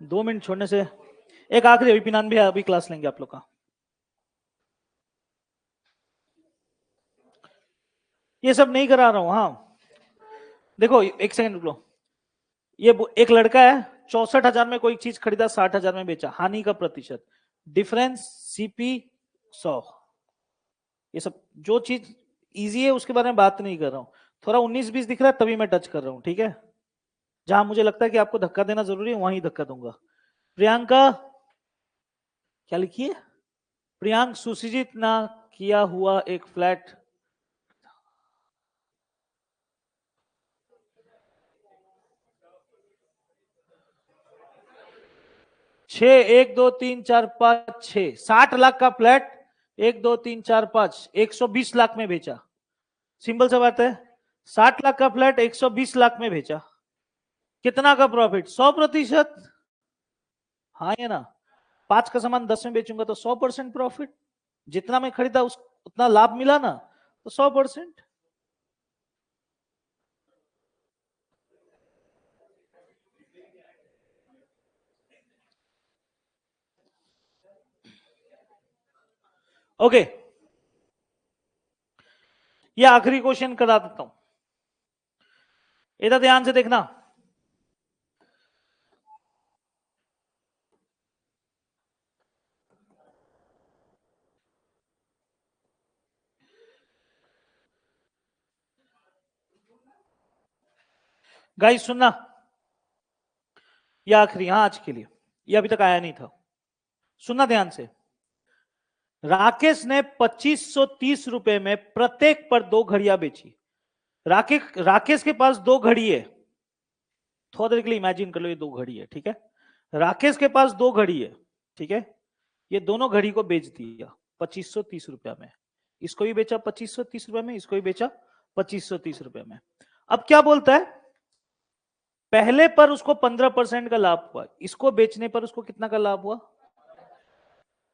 2 मिनट छोड़ने से। एक आखिरी, अभी पिनान भी अभी क्लास लेंगे आप लोग का। ये सब नहीं करा रहा हूं। हाँ देखो, एक सेकंड रुक लो। ये एक लड़का है, 64,000 में कोई चीज खरीदा, 60,000 में बेचा, हानि का प्रतिशत, डिफरेंस सीपी 100। ये सब जो चीज इजी है उसके बारे में बात नहीं कर रहा हूं। थोड़ा 19-20 दिख रहा है तभी मैं टच कर रहा हूं, ठीक है। जहां मुझे लगता है कि आपको धक्का देना जरूरी है वहीं धक्का दूंगा। प्रियंका, क्या लिखिए, प्रियांक सुसज्जित ना किया हुआ एक फ्लैट। छह, 1 2 3 4 5 6, 60 लाख का फ्लैट, 1 2 3 4 5, 120 लाख में बेचा। सिंपल सा बात है, 60 लाख का फ्लैट 120 लाख में बेचा, कितना का प्रॉफिट? 100%। हाँ या ना? 5 का सामान 10 में बेचूंगा तो 100% प्रॉफिट। जितना मैं खरीदा उस उतना लाभ मिला ना, तो 100%। ओके, ये आखिरी क्वेश्चन करा देता हूं, इधर ध्यान से देखना। गाइस सुनना, ये आखिरी, हाँ आज के लिए, ये अभी तक आया नहीं था। सुनना ध्यान से। राकेश ने 2530 रुपए में प्रत्येक पर 2 घड़ियां बेची। राकेश के पास 2 घड़ी है, थोड़ा देर के लिए इमेजिन कर लो, ये 2 घड़ी है, ठीक है। राकेश के पास 2 घड़ी है, ठीक है। ये दोनों घड़ी को बेच दिया 2530 रुपया में। इसको भी बेचा 2530 रुपए में, इसको भी बेचा 2530 रुपए में। अब क्या बोलता है, पहले पर उसको 15% का लाभ हुआ, इसको बेचने पर उसको कितना का लाभ हुआ,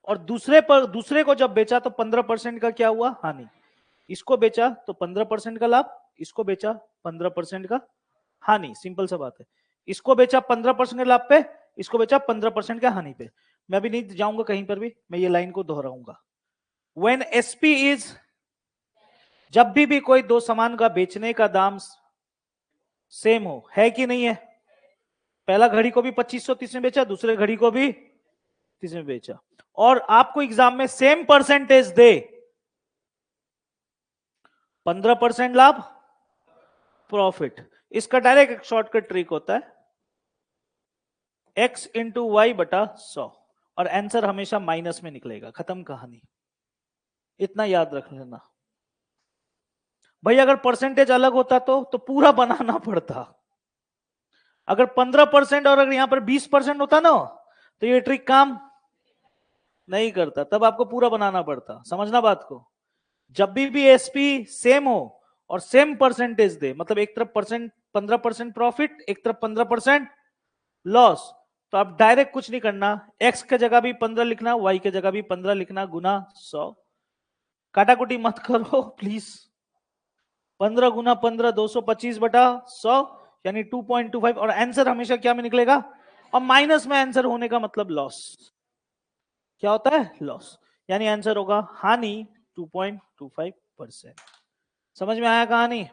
और दूसरे को जब बेचा तो 15% का क्या हुआ, हानि। इसको बेचा तो 15% का लाभ, इसको बेचा 15% का हानि। सिंपल सा बात है। इसको बेचा 15% के लाभ पे, इसको बेचा 15% के हानि पे। मैं भी नहीं जाऊंगा कहीं पर भी, मैं ये लाइन को दोहराऊंगा। व्हेन एसपी इज, जब भी कोई दो सामान का बेचने का दाम सेम हो, है कि नहीं है। पहला घड़ी को भी 2530 में बेचा, दूसरे घड़ी को भी 30 में बेचा, और आपको एग्जाम में सेम परसेंटेज दे, 15% लाभ प्रॉफिट। इसका डायरेक्ट एक शॉर्टकट ट्रिक होता है, x इंटू वाई बटा 100, और आंसर हमेशा माइनस में निकलेगा, खत्म कहानी। इतना याद रख लेना भाई। अगर परसेंटेज अलग होता तो पूरा बनाना पड़ता। अगर 15% और अगर यहां पर 20% होता ना, तो ये ट्रिक काम नहीं करता, तब आपको पूरा बनाना पड़ता। समझना बात को। जब भी एसपी सेम हो और सेम परसेंटेज दे, मतलब एक तरफ 15% प्रॉफिट, एक तरफ 15% लॉस, तो आप डायरेक्ट कुछ नहीं करना, एक्स के जगह भी 15 लिखना, वाई के जगह भी 15 लिखना, गुना 100। काटाकुटी मत करो प्लीज। 15 गुना 15, 225 बटा 100, यानी 2.25, और आंसर हमेशा क्या में निकलेगा, और माइनस में आंसर होने का मतलब लॉस। क्या होता है, लॉस, यानी आंसर होगा हानि 2.25%। समझ में आया कहानी?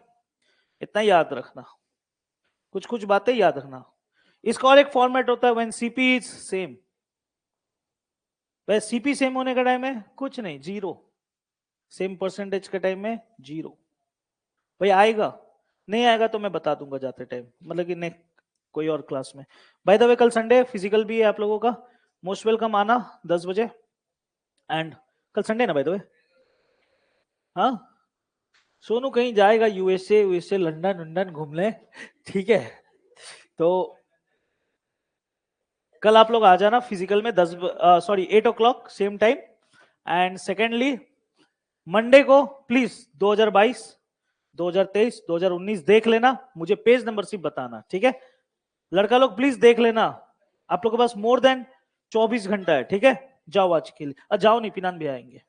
इतना याद रखना, कुछ कुछ बातें याद रखना। इसका और एक फॉर्मेट होता है, व्हेन सीपी इज सेम। वैसे सीपी सेम होने का टाइम में कुछ नहीं, 0। सेम परसेंटेज के टाइम में 0। भाई आएगा, नहीं आएगा तो मैं बता दूंगा जाते टाइम, मतलब कि नेक्स्ट कोई और क्लास में। बाय द वे कल संडे फिजिकल भी है आप लोगों का, मोस्ट वेलकम आना 10 बजे। एंड कल संडे ना बाय द वे। हाँ, सोनू कहीं जाएगा, यूएसए लंदन लंदन घूम ले, ठीक है। तो कल आप लोग आ जाना फिजिकल में 8 o'clock same time. And secondly Monday को प्लीज 2022, 2023, 2019 देख लेना, मुझे पेज नंबर सिर्फ बताना, ठीक है। लड़का लोग प्लीज देख लेना, आप लोग के पास मोर देन 24 घंटा है, ठीक है। जाओ आज के लिए, जाओ नहीं, पिनान भी आएंगे।